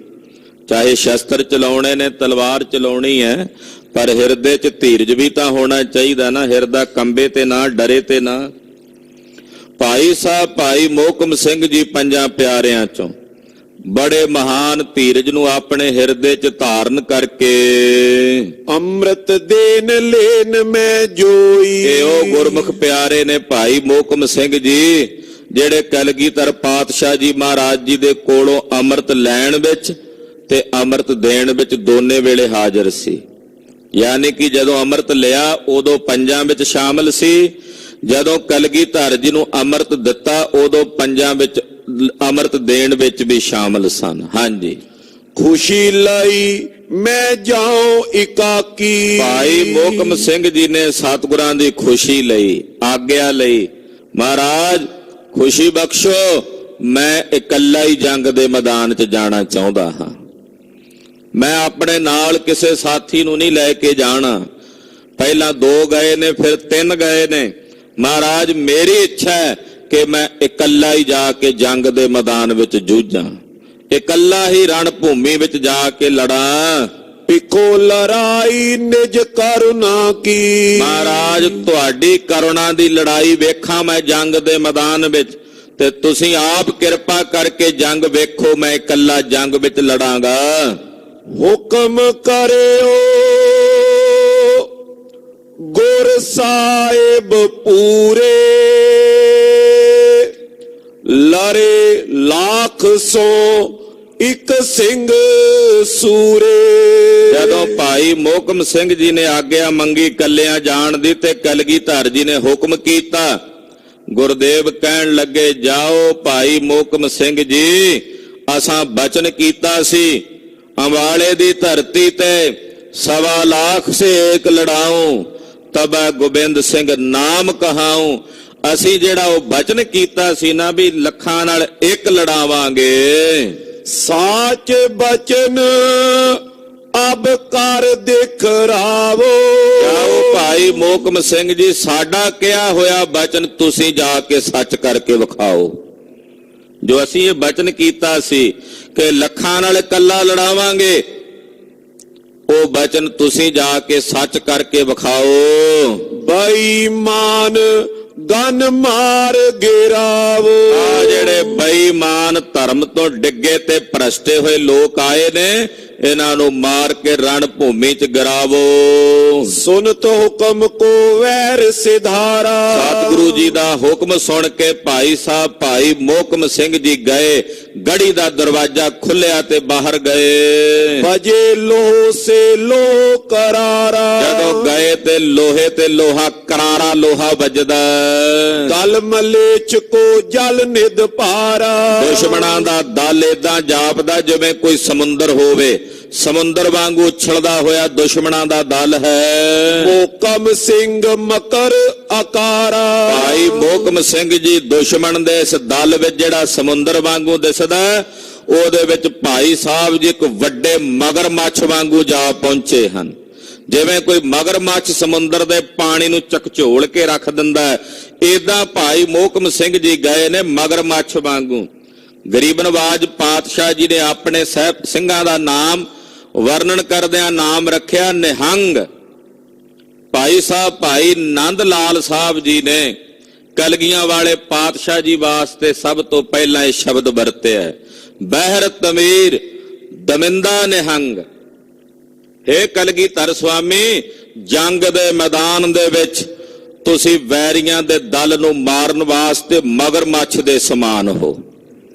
A: ਚਾਹੇ ਸ਼ਸਤਰ ਚਲਾਉਣੇ ਨੇ, ਤਲਵਾਰ ਚਲਾਉਣੀ ਹੈ, ਪਰ ਹਿਰਦੇ 'ਚ ਧੀਰਜ ਵੀ ਤਾਂ ਹੋਣਾ ਚਾਹੀਦਾ ਨਾ। ਹਿਰਦਾ ਕੰਬੇ ਤੇ ਨਾ, ਡਰੇ ਤੇ ਨਾ। ਭਾਈ ਸਾਹਿਬ ਭਾਈ ਮੋਹਕਮ ਸਿੰਘ ਜੀ ਪੰਜਾਂ ਪਿਆਰਿਆਂ ਚੋਂ ਬੜੇ ਮਹਾਨ ਧੀਰਜ ਨੂੰ ਆਪਣੇ ਹਿਰਦੇ 'ਚ ਧਾਰਨ ਕਰਕੇ
B: ਅੰਮ੍ਰਿਤ ਦੇਨ ਲੈਨ ਮੈਂ ਜੋਈ।
A: ਇਹ ਉਹ ਗੁਰਮੁਖ ਪਿਆਰੇ ਨੇ ਭਾਈ ਮੋਹਕਮ ਸਿੰਘ ਜੀ, ਜਿਹੜੇ ਕਲਗੀਧਰ ਪਾਤਸ਼ਾਹ ਜੀ ਮਹਾਰਾਜ ਜੀ ਦੇ ਕੋਲੋਂ ਅੰਮ੍ਰਿਤ ਲੈਣ ਵਿੱਚ ਤੇ ਅੰਮ੍ਰਿਤ ਦੇਣ ਵਿੱਚ ਦੋਨੇ ਵੇਲੇ ਹਾਜ਼ਰ ਸੀ। ਯਾਨੀ ਕਿ ਜਦੋਂ ਅੰਮ੍ਰਿਤ ਲਿਆ ਉਦੋਂ ਪੰਜਾਂ ਵਿੱਚ ਸ਼ਾਮਲ ਸੀ, ਜਦੋਂ ਕਲਗੀਧਰ ਜੀ ਨੂੰ ਅੰਮ੍ਰਿਤ ਦਿੱਤਾ ਉਦੋਂ ਪੰਜਾਂ ਵਿੱਚ ਅੰਮ੍ਰਿਤ ਦੇਣ ਵਿੱਚ ਵੀ ਸ਼ਾਮਲ ਸਨ। ਹਾਂਜੀ,
B: ਖੁਸ਼ੀ ਲਈ ਮੈਂ ਜਾਉ ਇਕਾਕੀ।
A: ਭਾਈ ਮੋਹਕਮ ਸਿੰਘ ਜੀ ਨੇ ਸਤਿਗੁਰਾਂ ਦੀ ਖੁਸ਼ੀ ਲਈ, ਆਗਿਆ ਲਈ, ਮਹਾਰਾਜ ਖੁਸ਼ੀ ਬਖਸ਼ੋ, ਮੈਂ ਇਕੱਲਾ ਹੀ ਜੰਗ ਦੇ ਮੈਦਾਨ 'ਚ ਜਾਣਾ ਚਾਹੁੰਦਾ ਹਾਂ। ਮੈਂ ਆਪਣੇ ਨਾਲ ਕਿਸੇ ਸਾਥੀ ਨੂੰ ਨਹੀਂ ਲੈ ਕੇ ਜਾਣਾ। ਪਹਿਲਾਂ 2 ਗਏ ਨੇ, ਫਿਰ 3 ਗਏ ਨੇ। ਮਹਾਰਾਜ ਮੇਰੀ ਇੱਛਾ ਹੈ ਕਿ ਮੈਂ ਇਕੱਲਾ ਹੀ ਜਾ ਕੇ ਜੰਗ ਦੇ ਮੈਦਾਨ ਵਿੱਚ ਜੂਝਾਂ, ਇਕੱਲਾ ਹੀ ਰਣ ਭੂਮੀ ਵਿੱਚ ਜਾ ਕੇ ਲੜਾਂ।
B: ਪਿਖੋ ਲੜਾਈ ਨਿਜ ਕਰੁਣਾ ਕੀ।
A: ਮਹਾਰਾਜ ਤੁਹਾਡੀ ਕਰੁਣਾ ਦੀ ਲੜਾਈ ਵੇਖਾਂ ਮੈਂ ਜੰਗ ਦੇ ਮੈਦਾਨ ਵਿੱਚ, ਤੇ ਤੁਸੀਂ ਆਪ ਕਿਰਪਾ ਕਰਕੇ ਜੰਗ ਵੇਖੋ, ਮੈਂ ਇਕੱਲਾ ਜੰਗ ਵਿੱਚ ਲੜਾਂਗਾ।
B: ਹੁਕਮ ਕਰਿਓ ਗੁਰ ਸਾਹਿਬ ਪੂਰੇ, ਲੜੇ ਲੱਖ ਸੋ ਇੱਕ ਸਿੰਘ ਸੂਰੇ।
A: ਜਦੋਂ ਭਾਈ ਮੋਹਕਮ ਸਿੰਘ ਜੀ ਨੇ ਆਗਿਆ ਮੰਗੀ ਕੱਲਿਆਂ ਜਾਣ ਦੀ, ਤੇ ਕਲਗੀਧਰ ਜੀ ਨੇ ਹੁਕਮ ਕੀਤਾ। ਗੁਰਦੇਵ ਕਹਿਣ ਲੱਗੇ, ਜਾਓ ਭਾਈ ਮੋਹਕਮ ਸਿੰਘ ਜੀ, ਅਸਾਂ ਬਚਨ ਕੀਤਾ ਸੀ ਅੰਬਾਲੇ ਦੀ ਧਰਤੀ ਤੇ 1.25 ਲੱਖ ਸੇ ਏਕ ਲੜਾਉ, ਤਬੈ ਗੋਬਿੰਦ ਸਿੰਘ ਨਾਮ ਕਹਾਉ। ਅਸੀਂ ਜਿਹੜਾ ਉਹ ਬਚਨ ਕੀਤਾ ਸੀ ਨਾ ਵੀ ਲੱਖਾਂ ਨਾਲ ਇੱਕ ਲੜਾਵਾਂਗੇ,
B: ਸਾਚ ਬਚਨ ਅਬ ਕਰ ਦਿਖਰਾਵੋ।
A: ਜਾਓ ਭਾਈ ਮੋਹਕਮ ਸਿੰਘ ਜੀ, ਸਾਡਾ ਕਿਹਾ ਹੋਇਆ ਬਚਨ ਤੁਸੀਂ ਜਾ ਕੇ ਸੱਚ ਕਰਕੇ ਵਿਖਾਓ। ਜੋ ਅਸੀਂ ਇਹ ਬਚਨ ਕੀਤਾ ਸੀ ਕਿ ਲੱਖਾਂ ਨਾਲ ਇਕੱਲਾ ਲੜਾਵਾਂਗੇ, ਉਹ ਬਚਨ ਤੁਸੀਂ ਜਾ ਕੇ ਸੱਚ ਕਰਕੇ ਵਿਖਾਓ।
B: ਬੇਈਮਾਨ ਗਨ ਮਾਰ ਗਿਰਾਵੋ।
A: ਆ ਜਿਹੜੇ ਬੇਈਮਾਨ ਧਰਮ ਤੋਂ ਡਿੱਗੇ ਤੇ ਭ੍ਰਸ਼ਟੇ ਹੋਏ ਲੋਕ ਆਏ ਨੇ, ਇਹਨਾਂ ਨੂੰ ਮਾਰ ਕੇ ਰਣ ਭੂਮੀ ਚ ਗਿਰਾਵੋ।
B: ਸੁਨਤ ਹੁਕਮ ਕੋ ਵੈਰ ਸਿਧਾਰਾ।
A: ਸਤਿਗੁਰੂ ਜੀ ਦਾ ਹੁਕਮ ਸੁਣ ਕੇ ਭਾਈ ਸਾਹਿਬ ਭਾਈ ਮੋਹਕਮ ਸਿੰਘ ਜੀ ਗਏ, ਗੜੀ ਦਾ ਦਰਵਾਜ਼ਾ ਖੁੱਲਿਆ ਤੇ ਬਾਹਰ ਗਏ।
B: ਵਜੇ ਲੋਹ ਸੇ ਲੋਹ ਕਰਾਰਾ।
A: ਜਦੋਂ ਗਏ ਤੇ ਲੋਹੇ ਤੇ ਲੋਹਾ, ਕਰਾਰਾ ਲੋਹਾ ਵੱਜਦਾ।
B: ਦਲ ਮਲੇਚ ਕੋ ਜਲ ਨਿਦ ਪਾਰਾ।
A: ਦੁਸ਼ਮਣਾਂ ਦਾ ਦਲ ਏਦਾਂ ਜਾਪਦਾ ਜਿਵੇਂ ਕੋਈ ਸਮੁੰਦਰ ਹੋਵੇ, ਸਮੁੰਦਰ ਵਾਂਗੂ ਉਛਲਦਾ ਹੋਇਆ ਦੁਸ਼ਮਣਾਂ ਦਾ ਦਲ ਹੈ।
B: ਮੋਹਕਮ ਸਿੰਘ ਮਕਰ ਆਕਾਰਾ।
A: ਭਾਈ ਮੋਹਕਮ ਸਿੰਘ ਜੀ ਦੁਸ਼ਮਣ ਦੇ ਇਸ ਦਲ ਵਿੱਚ ਜਿਹੜਾ ਸਮੁੰਦਰ ਵਾਂਗੂ ਦਿਸਦਾ, ਉਹਦੇ ਵਿੱਚ ਭਾਈ ਸਾਹਿਬ ਜੀ ਇੱਕ ਵੱਡੇ ਮਗਰਮੱਛ ਵਾਂਗੂ ਜਾ ਪਹੁੰਚੇ ਹਨ। ਜਿਵੇਂ ਕੋਈ ਮਗਰਮੱਛ ਸਮੁੰਦਰ ਦੇ ਪਾਣੀ ਨੂੰ ਝਕਝੋਲ ਕੇ ਰੱਖ ਦਿੰਦਾ ਹੈ, ਏਦਾਂ ਭਾਈ ਮੋਹਕਮ ਸਿੰਘ ਜੀ ਗਏ ਨੇ ਮਗਰਮੱਛ ਵਾਂਗੂ। ਗਰੀਬ ਨਵਾਜ ਪਾਤਸ਼ਾਹ ਜੀ ਨੇ ਆਪਣੇ ਸਾਹਿਬ ਸਿੰਘਾਂ ਦਾ ਨਾਮ ਵਰਣਨ ਕਰਦਿਆਂ ਨਾਮ ਰੱਖਿਆ ਨਿਹੰਗ। ਭਾਈ ਸਾਹਿਬ ਭਾਈ ਨੰਦ ਲਾਲ ਸਾਹਿਬ ਜੀ ਨੇ ਕਲਗੀਆਂ ਵਾਲੇ ਪਾਤਸ਼ਾਹ ਜੀ ਵਾਸਤੇ ਸਭ ਤੋਂ ਪਹਿਲਾਂ ਇਹ ਸ਼ਬਦ ਵਰਤਿਆ, ਬਹਿਰ ਤਮੀਰ ਦਮਿੰਦਾ ਨਿਹੰਗ। ਹੇ ਕਲਗੀਧਰ ਸੁਆਮੀ, ਜੰਗ ਦੇ ਮੈਦਾਨ ਦੇ ਵਿੱਚ ਤੁਸੀਂ ਵੈਰੀਆਂ ਦੇ ਦਲ ਨੂੰ ਮਾਰਨ ਵਾਸਤੇ ਮਗਰਮੱਛ ਦੇ ਸਮਾਨ ਹੋ।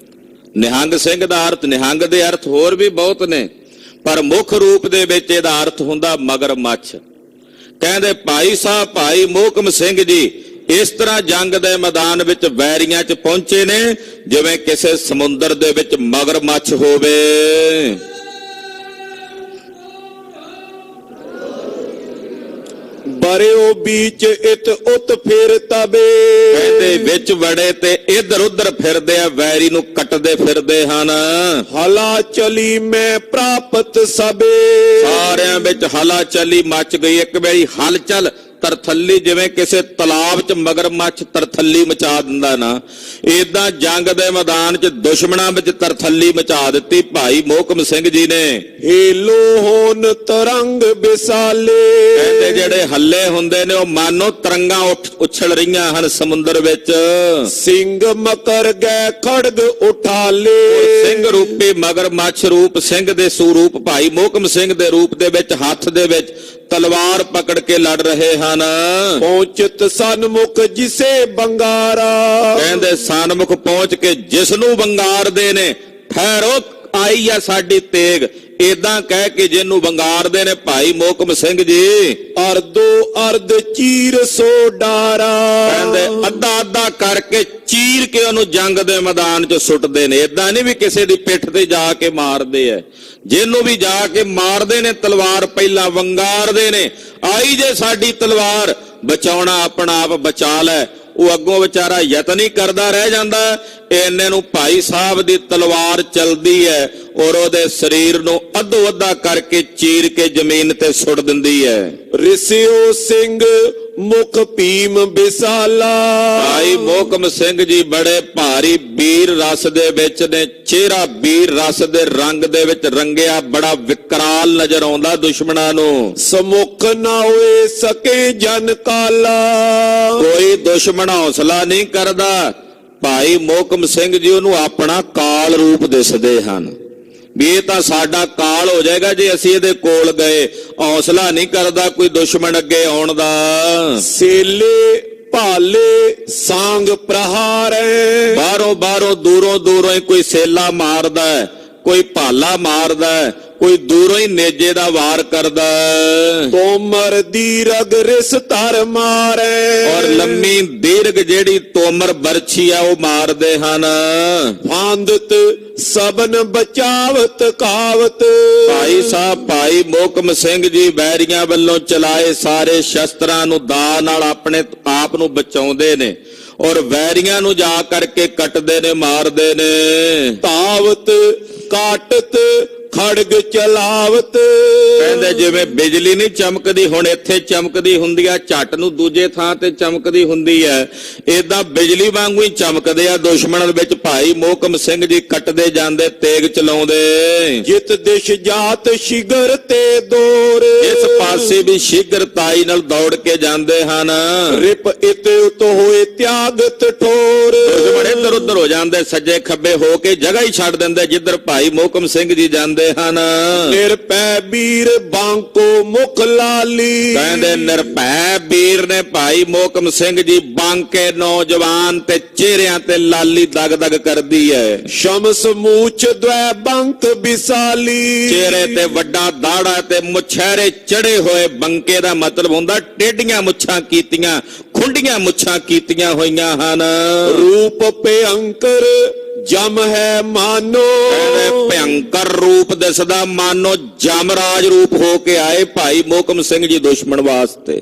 A: ਨਿਹੰਗ ਸਿੰਘ ਦਾ ਅਰਥ, ਨਿਹੰਗ ਦੇ ਅਰਥ ਹੋਰ ਵੀ ਬਹੁਤ ਨੇ, ਪਰ ਮੁੱਖ ਰੂਪ ਦੇ ਵਿੱਚ ਇਹਦਾ ਅਰਥ ਹੁੰਦਾ ਮਗਰਮੱਛ। ਕਹਿੰਦੇ ਭਾਈ ਸਾਹਿਬ ਭਾਈ ਮੋਹਕਮ ਸਿੰਘ ਜੀ ਇਸ ਤਰ੍ਹਾਂ ਜੰਗ ਦੇ ਮੈਦਾਨ ਵਿੱਚ ਵੈਰੀਆਂ 'ਚ ਪਹੁੰਚੇ ਨੇ ਜਿਵੇਂ ਕਿਸੇ ਸਮੁੰਦਰ ਦੇ ਵਿੱਚ ਮਗਰਮੱਛ ਹੋਵੇ।
B: ਬਰਿਓ ਬੀਚ ਇਤ ਉਤ ਫਿਰ ਤਬੇ।
A: ਕਹਿੰਦੇ ਵਿੱਚ ਵੜੇ ਤੇ ਇੱਧਰ ਉੱਧਰ ਫਿਰਦੇ ਆ, ਵੈਰੀ ਨੂੰ ਕੱਟਦੇ ਫਿਰਦੇ ਹਨ।
B: ਹਲਾ ਚਲੀ ਮੈਂ ਪ੍ਰਾਪਤ ਸਬੇ।
A: ਸਾਰਿਆਂ ਵਿੱਚ ਹਲਾ ਚਲੀ ਮਚ ਗਈ। ਇੱਕ ਵਾਰੀ ਹਲਚਲ ਤਰਥੱਲੀ, ਜਿਵੇਂ ਕਿਸੇ ਤਲਾਬ 'ਚ ਮਗਰਮੱਛ ਤਰਥੱਲੀ ਮਚਾ ਦਿੰਦਾ ਨਾ, ਏਦਾਂ ਜੰਗ ਦੇ ਮੈਦਾਨ 'ਚ ਦੁਸ਼ਮਣਾਂ ਵਿੱਚ ਤਰਥੱਲੀ ਮਚਾ ਦਿੱਤੀ ਭਾਈ ਮੋਹਕਮ ਸਿੰਘ ਜੀ ਨੇ।
B: ਏਲੋ ਹੋਨ ਤਰੰਗ ਬਿਸਾਲੇ।
A: ਕਹਿੰਦੇ ਜਿਹੜੇ ਹੱਲੇ ਹੁੰਦੇ ਨੇ ਉਹ ਮਾਨੋ ਤਰੰਗਾਂ ਉਛਲ ਰਹੀਆਂ ਹਨ ਸਮੁੰਦਰ ਵਿੱਚ।
B: ਸਿੰਘ ਮਕਰ ਗਏ ਖੜਗ ਉਠਾਲੇ।
A: ਸਿੰਘ ਰੂਪੀ ਮਗਰਮੱਛ ਰੂਪ ਸਿੰਘ ਦੇ ਸਰੂਪ ਭਾਈ ਮੋਹਕਮ ਸਿੰਘ ਦੇ ਰੂਪ ਦੇ ਵਿੱਚ ਹੱਥ ਦੇ ਵਿੱਚ ਤਲਵਾਰ ਪਕੜ ਕੇ ਲੜ ਰਹੇ ਹਨ।
B: ਪਹੁੰਚਤ ਸਨਮੁਖ ਜਿਸੇ ਬੰਗਾਰਾ।
A: ਕਹਿੰਦੇ ਸਨਮੁਖ ਪਹੁੰਚ ਕੇ ਜਿਸ ਨੂੰ ਵੰਗਾਰਦੇ ਨੇ, ਠਹਿਰੋ ਆਈ ਆ ਸਾਡੀ ਤੇਗ, ਏਦਾਂ ਕਹਿ ਕੇ ਜਿਹਨੂੰ ਵੰਗਾਰਦੇ ਨੇ ਭਾਈ ਮੋਹਕਮ ਸਿੰਘ ਜੀ।
B: ਅਰਦੋ ਅਰਧ ਚੀਰ ਸੋ ਡਾਰਾ।
A: ਕਹਿੰਦੇ ਅੱਧਾ ਅੱਧਾ ਕਰਕੇ ਚੀਰ ਕੇ ਉਹਨੂੰ ਜੰਗ ਦੇ ਮੈਦਾਨ 'ਚ ਸੁੱਟਦੇ ਨੇ। ਏਦਾਂ ਨਹੀਂ ਵੀ ਕਿਸੇ ਦੀ ਪਿੱਠ ਤੇ ਜਾ ਕੇ ਮਾਰਦੇ ਐ, ਜਿਹਨੂੰ ਵੀ ਜਾ ਕੇ ਮਾਰਦੇ ਨੇ ਤਲਵਾਰ ਪਹਿਲਾਂ ਵੰਗਾਰਦੇ ਨੇ। ਆਈ ਜੇ ਸਾਡੀ ਤਲਵਾਰ, ਬਚਾਉਣਾ ਆਪਣਾ ਆਪ ਬਚਾ ਲੈ। ਉਹ ਅੱਗੋਂ ਵਿਚਾਰਾ ਯਤਨ ਹੀ ਕਰਦਾ ਰਹਿ ਜਾਂਦਾ। ਇੰਨੇ ਨੂੰ ਭਾਈ ਸਾਹਿਬ ਦੀ ਤਲਵਾਰ ਚਲਦੀ ਹੈ ਔਰ ਉਹਦੇ ਸਰੀਰ ਨੂੰ ਅੱਧੋ ਅੱਧਾ ਕਰਕੇ ਚੀਰ ਕੇ ਜ਼ਮੀਨ ਤੇ ਸੁੱਟ ਦਿੰਦੀ ਹੈ।
B: ਰਿਸਿਓ ਸਿੰਘ ਮੁਖ ਭੀਮ ਬਿਸਾਲਾ।
A: ਭਾਈ ਮੋਹਕਮ ਸਿੰਘ ਜੀ ਬੜੇ ਭਾਰੀ ਵੀਰ ਰਸ ਦੇ ਵਿੱਚ ਨੇ, ਚਿਹਰਾ ਵੀਰ ਰਸ ਦੇ ਰੰਗ ਦੇ ਵਿੱਚ ਰੰਗਿਆ, ਬੜਾ ਵਿਕਰਾਲ ਨਜ਼ਰ ਆਉਂਦਾ ਦੁਸ਼ਮਣਾਂ ਨੂੰ।
B: ਸਮੁਖ ਨਾ ਹੋਏ ਸਕੇ ਜਨ ਕਾਲਾ।
A: ਕੋਈ ਦੁਸ਼ਮਣ ਹੌਸਲਾ ਨਹੀਂ ਕਰਦਾ। ਭਾਈ ਮੋਹਕਮ ਸਿੰਘ ਜੀ ਉਹਨੂੰ ਆਪਣਾ ਕਾਲ ਰੂਪ ਦਿਸਦੇ ਹਨ ਵੀ ਇਹ ਤਾਂ ਸਾਡਾ ਕਾਲ ਹੋ ਜਾਏਗਾ ਜੇ ਅਸੀਂ ਇਹਦੇ ਕੋਲ ਗਏ। ਹੌਸਲਾ ਨਹੀਂ ਕਰਦਾ ਕੋਈ ਦੁਸ਼ਮਣ ਅੱਗੇ ਆਉਣ ਦਾ।
B: ਸੇਲੇ ਭਾਲੇ ਸਾਂਗ ਪ੍ਰਹਾਰੈ।
A: ਬਾਹਰੋਂ ਦੂਰੋਂ ਹੀ ਕੋਈ ਸੇਲਾ ਮਾਰਦਾ ਹੈ, ਕੋਈ ਭਾਲਾ ਮਾਰਦਾ ਹੈ, ਕੋਈ ਦੂਰੋਂ ਹੀ ਨੇਜੇ ਦਾ ਵਾਰ ਕਰਦਾ ਹੈ।
B: ਤੋਮਰ ਦੀਰਗ ਰਿਸ ਧਰ ਮਾਰੈ।
A: ਔਰ ਲੰਮੀ ਦੀਰਘ ਜਿਹੜੀ ਤੋਮਰ ਬਰਛੀ ਆ ਉਹ ਮਾਰਦੇ ਹਨ।
B: ਫਾਂਦਤ ਸਬਨ ਬਚਾਵਤ ਕਾਵਤ।
A: ਭਾਈ ਸਾਹਿਬ ਭਾਈ ਮੋਹਕਮ ਸਿੰਘ ਜੀ ਵੈਰੀਆਂ ਵੱਲੋਂ ਚਲਾਏ ਸਾਰੇ ਸ਼ਸਤਰਾਂ ਨੂੰ ਦਾ ਨਾਲ ਆਪਣੇ ਆਪ ਨੂੰ ਬਚਾਉਂਦੇ ਨੇ ਔਰ ਵੈਰੀਆਂ ਨੂੰ ਜਾ ਕਰਕੇ ਕੱਟਦੇ ਨੇ, ਮਾਰਦੇ ਨੇ।
B: ਤਾਵਤ ਕਾਟਤ ਖੜਗ ਚਲਾਵਤ।
A: ਕਹਿੰਦੇ ਜਿਵੇਂ ਬਿਜਲੀ ਨਹੀਂ ਚਮਕਦੀ ਹੁਣ ਇੱਥੇ ਚਮਕਦੀ ਹੁੰਦੀ ਆ, ਝੱਟ ਨੂੰ ਦੂਜੇ ਥਾਂ ਤੇ ਚਮਕਦੀ ਹੁੰਦੀ ਹੈ, ਏਦਾਂ ਬਿਜਲੀ ਵਾਂਗੂ ਹੀ ਚਮਕਦੇ ਆ ਦੁਸ਼ਮਣਾਂ ਦੇ ਵਿੱਚ। ਭਾਈ ਮੋਹਕਮ ਸਿੰਘ ਜੀ ਕੱਟਦੇ ਜਾਂਦੇ, ਤੇਗ ਚਲਾਉਂਦੇ।
B: ਜਿਤ ਦਿਸ਼ ਜਾਤ ਸ਼ਿਗਰ ਤੇ ਦੌਰ।
A: ਇਸ ਪਾਸੇ ਵੀ ਸ਼ੀਘਰਤਾਈ ਨਾਲ ਦੌੜ ਕੇ ਜਾਂਦੇ ਹਨ।
B: ਰਿਪ ਇਤ ਉਤ ਹੋਏ ਤਿਆਗਤ ਠੋਰ।
A: ਦੁਸ਼ਮਣ ਇੱਧਰ ਉੱਧਰ ਹੋ ਜਾਂਦੇ, ਸੱਜੇ ਖੱਬੇ ਹੋ ਕੇ ਜਗ੍ਹਾ ਹੀ ਛੱਡ ਦਿੰਦੇ ਜਿੱਧਰ ਭਾਈ ਮੋਹਕਮ ਸਿੰਘ ਜੀ ਜਾਂਦੇ ਹਨ।
B: ਨਿਰਭੈ ਵੀਰ ਬਾਂਕੋ ਮੁਖ ਲਾਲੀ।
A: ਕਹਿੰਦੇ ਨਿਰਭੈ ਵੀਰ ਨੇ ਭਾਈ ਮੋਹਕਮ ਸਿੰਘ ਜੀ ਬਾਂਕੇ ਨੌਜਵਾਨ ਤੇ ਚਿਹਰਿਆਂ ਤੇ ਲਾਲੀ ਦਗ ਦਗ ਕਰਦੀ ਹੈ।
B: ਸ਼ਮਸ ਮੂਛ ਦਵੈ ਬੰਕ ਬਿਸਾਲੀ।
A: ਚਿਹਰੇ ਤੇ ਵੱਡਾ ਦਾੜਾ ਤੇ ਮੁਛਹਿਰੇ ਚੜੇ ਹੋਏ। ਬੰਕੇ ਦਾ ਮਤਲਬ ਹੁੰਦਾ ਟੇਢੀਆਂ ਮੁੱਛਾਂ ਕੀਤੀਆਂ, ਖੁੰਡੀਆਂ ਮੁੱਛਾਂ ਕੀਤੀਆਂ ਹੋਈਆਂ ਹਨ।
B: ਰੂਪ ਭਯੰਕਰ ਜਮ ਹੈ ਮਾਨੋ।
A: ਭਯੰਕਰ ਰੂਪ ਦਿਸਦਾ, ਮਾਨੋ ਜਮਰਾਜ ਰੂਪ ਹੋ ਕੇ ਆਏ ਭਾਈ ਮੋਹਕਮ ਸਿੰਘ ਜੀ ਦੁਸ਼ਮਣ ਵਾਸਤੇ।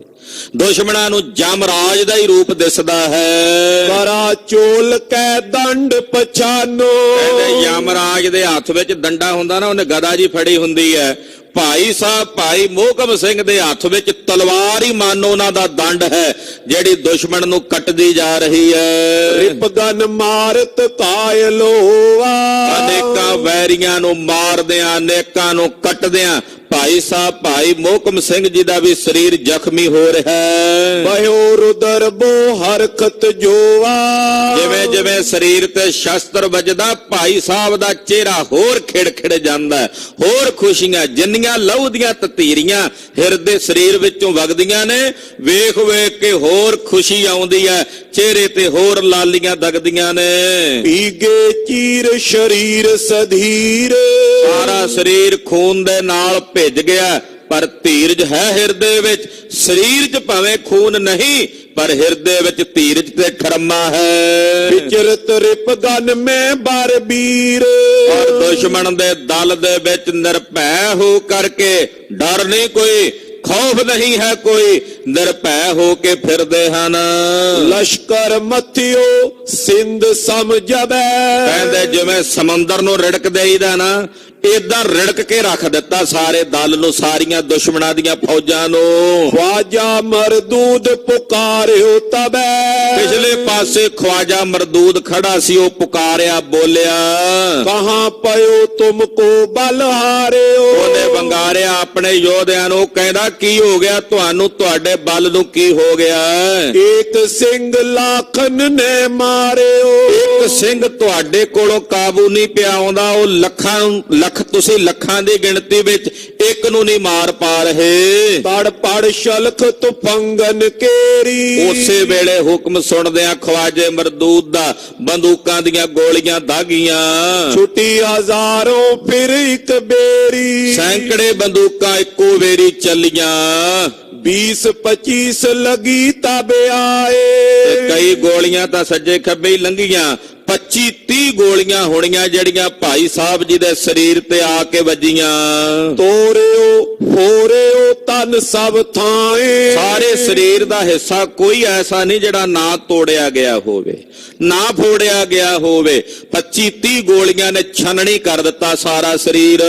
A: ਦੁਸ਼ਮਣਾਂ ਨੂੰ ਜਮਰਾਜ ਦਾ ਹੀ ਰੂਪ ਦਿਸਦਾ ਹੈ।
B: ਕਰਾ ਚੋਲ ਕੈ ਦੰਡ ਪਛਾਨੋ।
A: ਕਹਿੰਦੇ ਯਮਰਾਜ ਦੇ ਹੱਥ ਵਿੱਚ ਡੰਡਾ ਹੁੰਦਾ ਨਾ, ਉਹਨੇ ਗਦਾ ਜੀ ਫੜੀ ਹੁੰਦੀ ਹੈ। ਭਾਈ ਸਾਹਿਬ ਭਾਈ ਮੋਹਕਮ ਸਿੰਘ ਦੇ ਹੱਥ ਵਿੱਚ ਤਲਵਾਰ ਹੀ ਮਾਨੋ ਉਹਨਾਂ ਦਾ ਦੰਡ ਹੈ ਜਿਹੜੀ ਦੁਸ਼ਮਣ ਨੂੰ ਕੱਟਦੀ ਜਾ ਰਹੀ ਹੈ।
B: ਰਿਪਗਨ ਮਾਰਤ ਕਾਇਲ ਹੋਵਾ।
A: ਅਨੇਕਾਂ ਵੈਰੀਆਂ ਨੂੰ ਮਾਰਦਿਆਂ, ਅਨੇਕਾਂ ਨੂੰ ਕੱਟਦਿਆਂ ਭਾਈ ਸਾਹਿਬ ਭਾਈ ਮੋਹਕਮ ਸਿੰਘ ਜੀ ਦਾ ਵੀ ਸਰੀਰ ਜ਼ਖਮੀ ਹੋ ਰਿਹਾ ਹੈ।
B: ਬਹਿਓ ਰੁਦਰ ਬੋ ਹਰਕਤ ਜੋਵਾ।
A: ਜਿਵੇਂ ਜਿਵੇਂ ਸਰੀਰ ਤੇ ਸ਼ਸਤਰ ਵੱਜਦਾ ਭਾਈ ਸਾਹਿਬ ਦਾ ਚਿਹਰਾ ਹੋਰ ਖਿੜ ਜਾਂਦਾ ਹੈ। ਹੋਰ ਖੁਸ਼ੀਆਂ ਜਿੰਨੀਆਂ ਲਹੂ ਦੀਆਂ ਤਤੀਰੀਆਂ ਹਿਰਦੇ ਸਰੀਰ ਵਿੱਚੋਂ ਵਗਦੀਆਂ ਨੇ, ਵੇਖ ਵੇਖ ਕੇ ਹੋਰ ਖੁਸ਼ੀ ਆਉਂਦੀ ਹੈ, ਚਿਹਰੇ ਤੇ ਹੋਰ ਲਾਲੀਆਂ ਦਗਦੀਆਂ ਨੇ।
B: ਪੀਗੇ ਚੀਰ ਸਰੀਰ ਸਧੀਰ।
A: ਸਾਰਾ ਸਰੀਰ ਖੂਨ ਦੇ ਨਾਲ ਭਿੱਜ ਗਿਆ ਪਰ ਧੀਰਜ ਹੈ ਹਿਰਦੇ ਵਿੱਚ। ਸਰੀਰ 'ਚ ਭਾਵੇਂ ਖੂਨ ਨਹੀਂ ਪਰ ਹਿਰਦੇ ਵਿੱਚ ਧੀਰਜ ਤੇ ਖਰਮਾ ਹੈ।
B: ਵਿਚਰਤ ਰਿਪਗਨ ਮੈਂ ਬਰਬੀਰ।
A: ਔਰ ਦੁਸ਼ਮਣ ਦੇ ਦਲ ਦੇ ਵਿੱਚ ਨਿਰਭੈ ਹੋ ਕਰਕੇ, ਡਰ ਨਹੀਂ ਕੋਈ, ਖੌਫ ਨਹੀਂ ਹੈ ਕੋਈ, ਨਿਰਭੈ ਹੋ ਕੇ ਫਿਰਦੇ ਹਨ।
B: ਲਸ਼ਕਰ ਮਥਿਓ ਸਿੰਧ ਸਮਝਬੈ।
A: ਕਹਿੰਦੇ ਜਿਵੇਂ ਸਮੁੰਦਰ ਨੂੰ ਰਿੜਕ ਦੇਈਦਾ ਨਾ, ਏਦਾਂ ਰਿੜਕ ਕੇ ਰੱਖ ਦਿੱਤਾ ਸਾਰੇ ਦਲ ਨੂੰ, ਸਾਰੀਆਂ ਦੁਸ਼ਮਣਾਂ ਦੀਆਂ ਫੌਜਾਂ ਨੂੰ।
B: ਖਵਾਜਾ ਮਰਦੂਦ ਪੁਕਾਰਿਓ ਤਬੈ।
A: ਪਿਛਲੇ ਪਾਸੇ ਖਵਾਜਾ ਮਰਦੂਦ ਖੜਾ ਸੀ, ਉਹ ਪੁਕਾਰਿਆ, ਬੋਲਿਆ,
B: ਕਹਾਂ ਪਇਓ ਤੁਮ ਕੋ ਬਲ ਹਾਰਿਓ।
A: ਉਹਨੇ ਵੰਗਾਰਿਆ ਆਪਣੇ ਯੋਧਿਆਂ ਨੂੰ, ਕਹਿੰਦਾ ਕੀ ਹੋ ਗਿਆ ਤੁਹਾਨੂੰ, ਤੁਹਾਡੇ ਬਲ ਨੂੰ ਕੀ ਹੋ ਗਿਆ?
B: ਇੱਕ ਸਿੰਘ ਲਾਖਨ ਨੇ ਮਾਰਿਓ।
A: ਇੱਕ ਸਿੰਘ ਤੁਹਾਡੇ ਕੋਲੋਂ ਕਾਬੂ ਨਹੀਂ ਪਿਆ ਆਉਂਦਾ, ਉਹ ਲੱਖ ਤੁਸੀਂ ਲੱਖਾਂ ਦੀ ਗਿਣਤੀ ਵਿੱਚ ਇੱਕ ਨੂੰ ਨਹੀਂ ਮਾਰ ਪਾ ਰਹੇ।
B: ਤੜ ਪੜ ਸ਼ਲਖ ਤੁਫੰਗਨ ਕੇਰੀ।
A: ਉਸੇ ਵੇਲੇ ਹੁਕਮ ਸੁਣਦਿਆਂ ਖਵਾਜੇ ਮਰਦੂਦ ਦਾ ਬੰਦੂਕਾਂ ਦੀਆਂ ਗੋਲੀਆਂ ਦਾਗੀਆਂ।
B: ਛੁੱਟੀ ਹਜ਼ਾਰੋਂ ਫਿਰ ਇੱਕ ਬੇਰੀ।
A: ਸੈਂਕੜੇ ਬੰਦੂਕਾਂ ਇੱਕੋ ਵੇਰੀ ਚੱਲੀਆਂ।
B: 20-25 ਲਗੀ ਤਬ ਆਏ।
A: ਕਈ ਗੋਲੀਆਂ ਤਾਂ ਸੱਜੇ ਖੱਬੇ ਹੀ ਲੰਘੀਆਂ 25-30 ਗੋਲੀਆਂ ਹੋਣੀਆਂ ਜਿਹੜੀਆਂ ਭਾਈ ਸਾਹਿਬ ਜੀ ਦੇ ਸਰੀਰ ਤੇ ਆ ਕੇ ਵੱਜੀਆਂ।
B: ਤੋਰਿਓ ਫੋਰਿਓ ਤਨ ਸਭ ਥਾਏ।
A: ਸਾਰੇ ਸਰੀਰ ਦਾ ਹਿੱਸਾ ਕੋਈ ਐਸਾ ਨਹੀਂ ਜਿਹੜਾ ਨਾ ਤੋੜਿਆ ਗਿਆ ਹੋਵੇ, ਨਾ ਫੋੜਿਆ ਗਿਆ ਹੋਵੇ। 25-30 ਗੋਲੀਆਂ ਨੇ ਛਨਣੀ ਕਰ ਦਿੱਤਾ ਸਾਰਾ ਸਰੀਰ।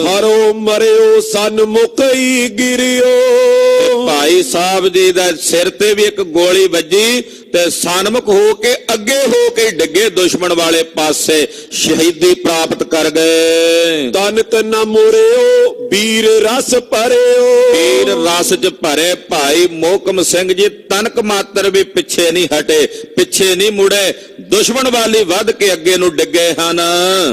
B: ਹਰੋ ਮਰਿਓ ਸਨਮੁਖ ਹੀ ਗਿਰਿਓ।
A: ਭਾਈ ਸਾਹਿਬ ਜੀ ਦਾ ਸਿਰ ਤੇ ਵੀ ਇੱਕ ਗੋਲੀ ਵੱਜੀ ਤੇ ਸਨਮੁਖ ਹੋ ਕੇ ਅੱਗੇ ਹੋ ਕੇ ਡਿੱਗੇ ਦੁਸ਼ਮਣ ਵਾਲੇ ਪਾਸੇ, ਸ਼ਹੀਦੀ ਪ੍ਰਾਪਤ ਕਰ ਗਏ।
B: ਤਨਕ ਨ ਮੁਰਿਓ ਵੀਰ ਰਸ ਭਰਿਓ।
A: ਵੀਰ ਰਸ ਚ ਭਰੇ ਭਾਈ ਮੋਹਕਮ ਸਿੰਘ ਜੀ ਤਨਕ ਮਾਤਰ ਵੀ ਪਿੱਛੇ ਨਹੀਂ ਹਟੇ, ਪਿੱਛੇ ਨਹੀਂ ਮੁੜੇ, ਦੁਸ਼ਮਣ ਵਾਲੀ ਵੱਧ ਕੇ ਅੱਗੇ ਨੂੰ ਡਿੱਗੇ ਹਨ।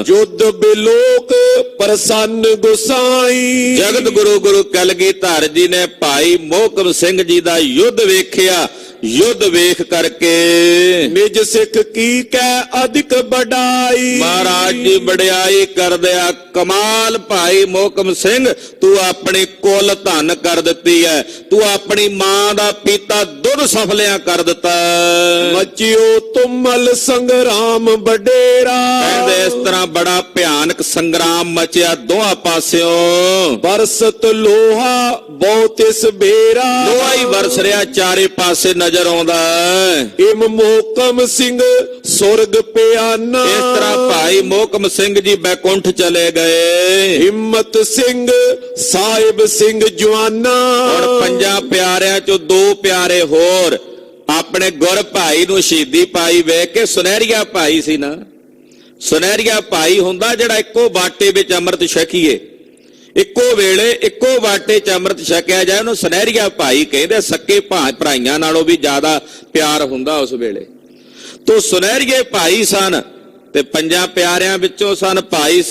B: ਯੁੱਧ ਬਿਲੋਕ ਪ੍ਰਸੰਨ ਗੁਸਾਈ।
A: ਜਗਤ ਗੁਰੂ ਕਲਗੀਧਰ ਜੀ ਨੇ ਭਾਈ ਮੋਹਕਮ ਸਿੰਘ ਜੀ ਦਾ ਯੁੱਧ ਵੇਖਿਆ। ਯੁੱਧ ਵੇਖ ਕਰਕੇ
B: ਨਿਜ ਸਿੱਖ ਕੀ ਕਹਿ ਅਧਿਕ ਬੜਾਈ।
A: ਮਹਾਰਾਜ ਜੀ ਵਡਿਆਈ ਕਰਦੇ ਆ, ਕਮਾਲ ਭਾਈ ਮੋਹਕਮ ਸਿੰਘ, ਤੂੰ ਆਪਣੀ ਕੁੱਲ ਧਨ ਕਰ ਦਿੱਤੀ ਹੈ, ਤੂੰ ਆਪਣੀ ਮਾਂ ਦਾ ਪੀਤਾ ਦੁੱਧ ਸਫਲਿਆਂ ਕਰ ਦਿੱਤਾ।
B: ਮਚਿਓ ਤੁਮਲ ਸੰਗਰਾਮ ਵਡੇਰਾ।
A: ਕਹਿੰਦੇ ਇਸ ਤਰ੍ਹਾਂ ਬੜਾ ਭਿਆਨਕ ਸੰਗਰਾਮ ਮਚਿਆ ਦੋਹਾਂ ਪਾਸਿਓਂ।
B: ਬਰਸਤ ਲੋਹਾ ਬਹੁਤ ਇਸ ਬੇਰਾ।
A: ਲੋਹਾ ਹੀ ਵਰਸ ਰਿਹਾ ਚਾਰੇ ਪਾਸੇ ਨਜ਼ਰ ਆਉਂਦਾ।
B: ਇਮ ਮੋਹਕਮ ਸਿੰਘ ਸੁਰਗ ਪਿਆਨਾ।
A: ਇਸ ਤਰ੍ਹਾਂ ਭਾਈ ਮੋਹਕਮ ਸਿੰਘ ਜੀ ਬੈਕੁੰਠ ਚਲੇ ਗਏ।
B: ਹਿੰਮਤ ਸਿੰਘ ਸਾਹਿਬ ਸਿੰਘ ਜਵਾਨਾ।
A: ਹੁਣ ਪੰਜਾਂ ਪਿਆਰਿਆਂ ਚੋਂ 2 ਪਿਆਰੇ ਹੋਰ ਆਪਣੇ ਗੁਰ ਭਾਈ ਨੂੰ ਸ਼ਹੀਦੀ ਪਾਈ ਵੇਖ ਕੇ, ਸੁਨਹਿਰੀਆ ਭਾਈ ਸੀ ਨਾ, ਸੁਨਹਿਰੀਆ ਭਾਈ ਹੁੰਦਾ ਜਿਹੜਾ ਇੱਕੋ ਬਾਟੇ ਵਿੱਚ ਅੰਮ੍ਰਿਤ ਛਕੀਏ, ਇੱਕੋ ਵੇਲੇ ਇੱਕੋ ਬਾਟੇ 'ਚ ਅੰਮ੍ਰਿਤ ਛਕਿਆ ਜਾਏ, ਉਹਨੂੰ ਸੁਨਹਿਰੀਆ ਭਾਈ ਕਹਿੰਦੇ। ਸੱਕੇ ਭਰਾਈਆਂ ਨਾਲੋਂ ਵੀ ਜ਼ਿਆਦਾ ਪਿਆਰ ਹੁੰਦਾ ਉਸ ਵੇਲੇ। ਤੋ ਸੁਨਹਿਰੀਏ ਭਾਈ ਸਨ ਤੇ ਪੰਜਾਂ ਪਿਆਰਿਆਂ ਵਿੱਚੋਂ ਸਨ ਭਾਈ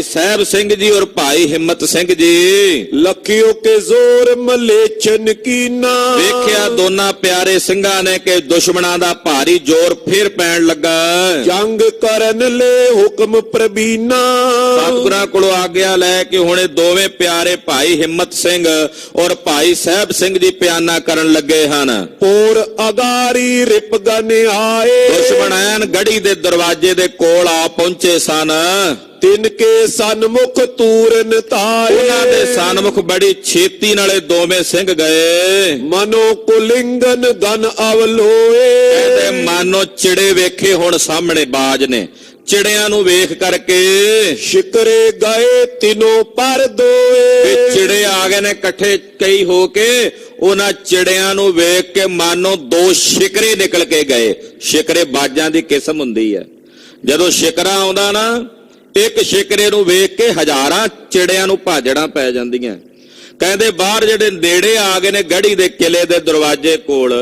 A: ਸਾਹਿਬ ਸਿੰਘ ਜੀ ਔਰ ਭਾਈ ਹਿੰਮਤ ਸਿੰਘ ਜੀ।
B: ਲਖਿਓ ਕੇ ਜ਼ੋਰ ਮਲੇਛਨ ਕੀਨਾ।
A: ਵੇਖਿਆ ਦੋਨਾਂ ਪਿਆਰੇ ਸਿੰਘਾਂ ਨੇ ਕਿ ਦੁਸ਼ਮਣਾਂ ਦਾ ਭਾਰੀ ਜ਼ੋਰ ਫੇਰ ਪੈਣ ਲੱਗਾ।
B: ਜੰਗ ਕਰਨ ਲੈ ਹੁਕਮ ਪ੍ਰਬੀਨਾ।
A: ਸਤਿਗੁਰਾਂ ਕੋਲੋਂ ਆਗਿਆ ਲੈ ਕੇ ਹੁਣੇ ਦੋਵੇਂ ਪਿਆਰੇ ਭਾਈ ਹਿੰਮਤ ਸਿੰਘ ਔਰ ਭਾਈ ਸਾਹਿਬ ਸਿੰਘ ਜੀ ਪਿਆਨਾ ਕਰਨ ਲੱਗੇ ਹਨ।
B: ਪੋਰ ਅਗਾਰੀ ਰਿਪ ਗਨ ਆਏ।
A: ਦੁਸ਼ਮਣ ਐਨ ਗੜੀ ਦੇ ਦਰਵਾਜ਼ੇ ਦੇ ਕੋਲ ਆ ਪਹੁੰਚੇ ਸਨ।
B: ਤਿੰਨ ਕੇ ਸਨਮੁਖ ਤੂਰਨ ਤਾਏ।
A: ਉਹਨਾਂ ਦੇ ਸਨਮੁਖ ਬੜੀ ਛੇਤੀ ਨਾਲੇ ਦੋਵੇਂ ਸਿੰਘ ਗਏ।
B: ਮਨੋ ਕੁਲਿੰਗਨ ਗਨ ਅਵਲੋਏ।
A: ਕਹਿੰਦੇ ਮਾਨੋ ਚਿੜੇ ਵੇਖੇ ਹੁਣ ਸਾਹਮਣੇ ਬਾਜ ਨੇ, ਚਿੜਿਆਂ ਨੂੰ ਵੇਖ ਕਰਕੇ
B: ਸ਼ਿਕਰੇ ਗਏ ਤਿਨੋਂ ਪਰ ਦੋਏ।
A: ਚਿੜੇ ਆ ਗਏ ਨੇ ਇਕੱਠੇ ਕਈ ਹੋ ਕੇ। ਉਹਨਾਂ ਚਿੜਿਆਂ ਨੂੰ ਵੇਖ ਕੇ ਮਾਨੋ 2 ਸ਼ਿਕਰੇ ਨਿਕਲ ਕੇ ਗਏ। ਸ਼ਿਕਰੇ ਬਾਜਾਂ ਦੀ ਕਿਸਮ ਹੁੰਦੀ ਹੈ। ਜਦੋਂ ਸ਼ਿਕਰਾ ਆਉਂਦਾ ਨਾ, ਇੱਕ ਸ਼ਿਕਰੇ ਨੂੰ ਵੇਖ ਕੇ ਹਜ਼ਾਰਾਂ ਚਿੜਿਆਂ ਨੂੰ ਭਾਜੜਾਂ ਪੈ ਜਾਂਦੀਆਂ। ਕਹਿੰਦੇ ਬਾਹਰ ਜਿਹੜੇ ਨੇੜੇ ਆ ਗਏ ਨੇ ਗੜੀ ਦੇ ਕਿਲੇ ਦੇ ਦਰਵਾਜ਼ੇ ਕੋਲ,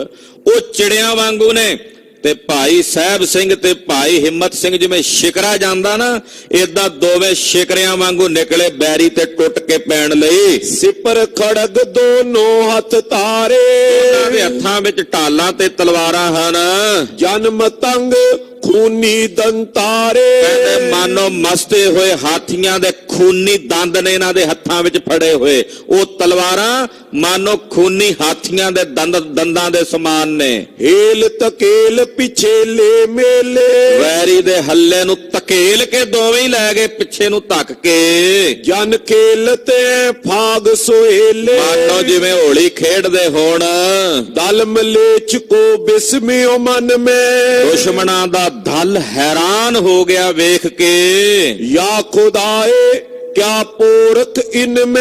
A: ਉਹ ਚਿੜਿਆਂ ਵਾਂਗੂ ਨੇ। ਤੇ ਭਾਈ ਸਾਹਿਬ ਸਿੰਘ ਤੇ ਭਾਈ ਹਿੰਮਤ ਸਿੰਘ ਜਿਵੇਂ ਸ਼ਿਕਰਾ ਜਾਂਦਾ ਨਾ, ਏਦਾਂ ਦੋਵੇਂ ਸ਼ਿਕਰਿਆਂ ਵਾਂਗੂ ਨਿਕਲੇ ਬੈਰੀ ਤੇ ਟੁੱਟ ਕੇ ਪੈਣ ਲਈ।
B: ਸਿਪਰ ਖੜਗ ਦੋਨੋਂ ਹੱਥ ਤਾਰੇ।
A: ਉਹਨਾਂ ਦੇ ਹੱਥਾਂ ਵਿੱਚ ਢਾਲਾਂ ਤੇ ਤਲਵਾਰਾਂ ਹਨ।
B: ਜਨਮ ਤੰਗ ਖੂਨੀ ਦੰਤਾਰੇ।
A: ਕਹਿੰਦੇ ਮਾਨੋ ਮਸਤੇ ਹੋਏ ਹਾਥੀਆਂ ਦੇ ਖੂਨੀ ਦੰਦ ਨੇ ਇਹਨਾਂ ਦੇ ਹੱਥਾਂ ਵਿੱਚ ਫੜੇ ਹੋਏ। ਉਹ ਤਲਵਾਰਾਂ ਮਾਨੋ ਖੂਨੀ ਹਾਥੀਆਂ ਦੇ ਦੰਦਾਂ ਦੇ ਸਮਾਨ ਨੇ।
B: ਹੀਲ ਤਕੇਲ ਪਿਛੇ ਲੈ ਮੇਲੇ।
A: ਵੈਰੀ ਦੇ ਹੱਲੇ ਨੂੰ ਧਕੇਲ ਕੇ ਦੋਵੇਂ ਹੀ ਲੈ ਗਏ ਪਿੱਛੇ ਨੂੰ ਧੱਕ ਕੇ।
B: ਜਨ ਖੇਲਤੇ ਫਾਗ ਸੋਹੇਲੇ।
A: ਮਾਨੋ ਜਿਵੇਂ ਹੋਲੀ ਖੇਡਦੇ ਹੋਣ।
B: ਦਲ ਮਲੇਛ ਕੋ ਬਿਸਮਿਓ ਮਨ ਮੇ।
A: ਦੁਸ਼ਮਣਾਂ ਦਾ ਦਲ ਹੈਰਾਨ ਹੋ ਗਿਆ ਵੇਖ ਕੇ।
B: ਯਾ ਖੁਦਾਏ ਕਿਆ ਪੋਰਖ ਇਨਮੇ।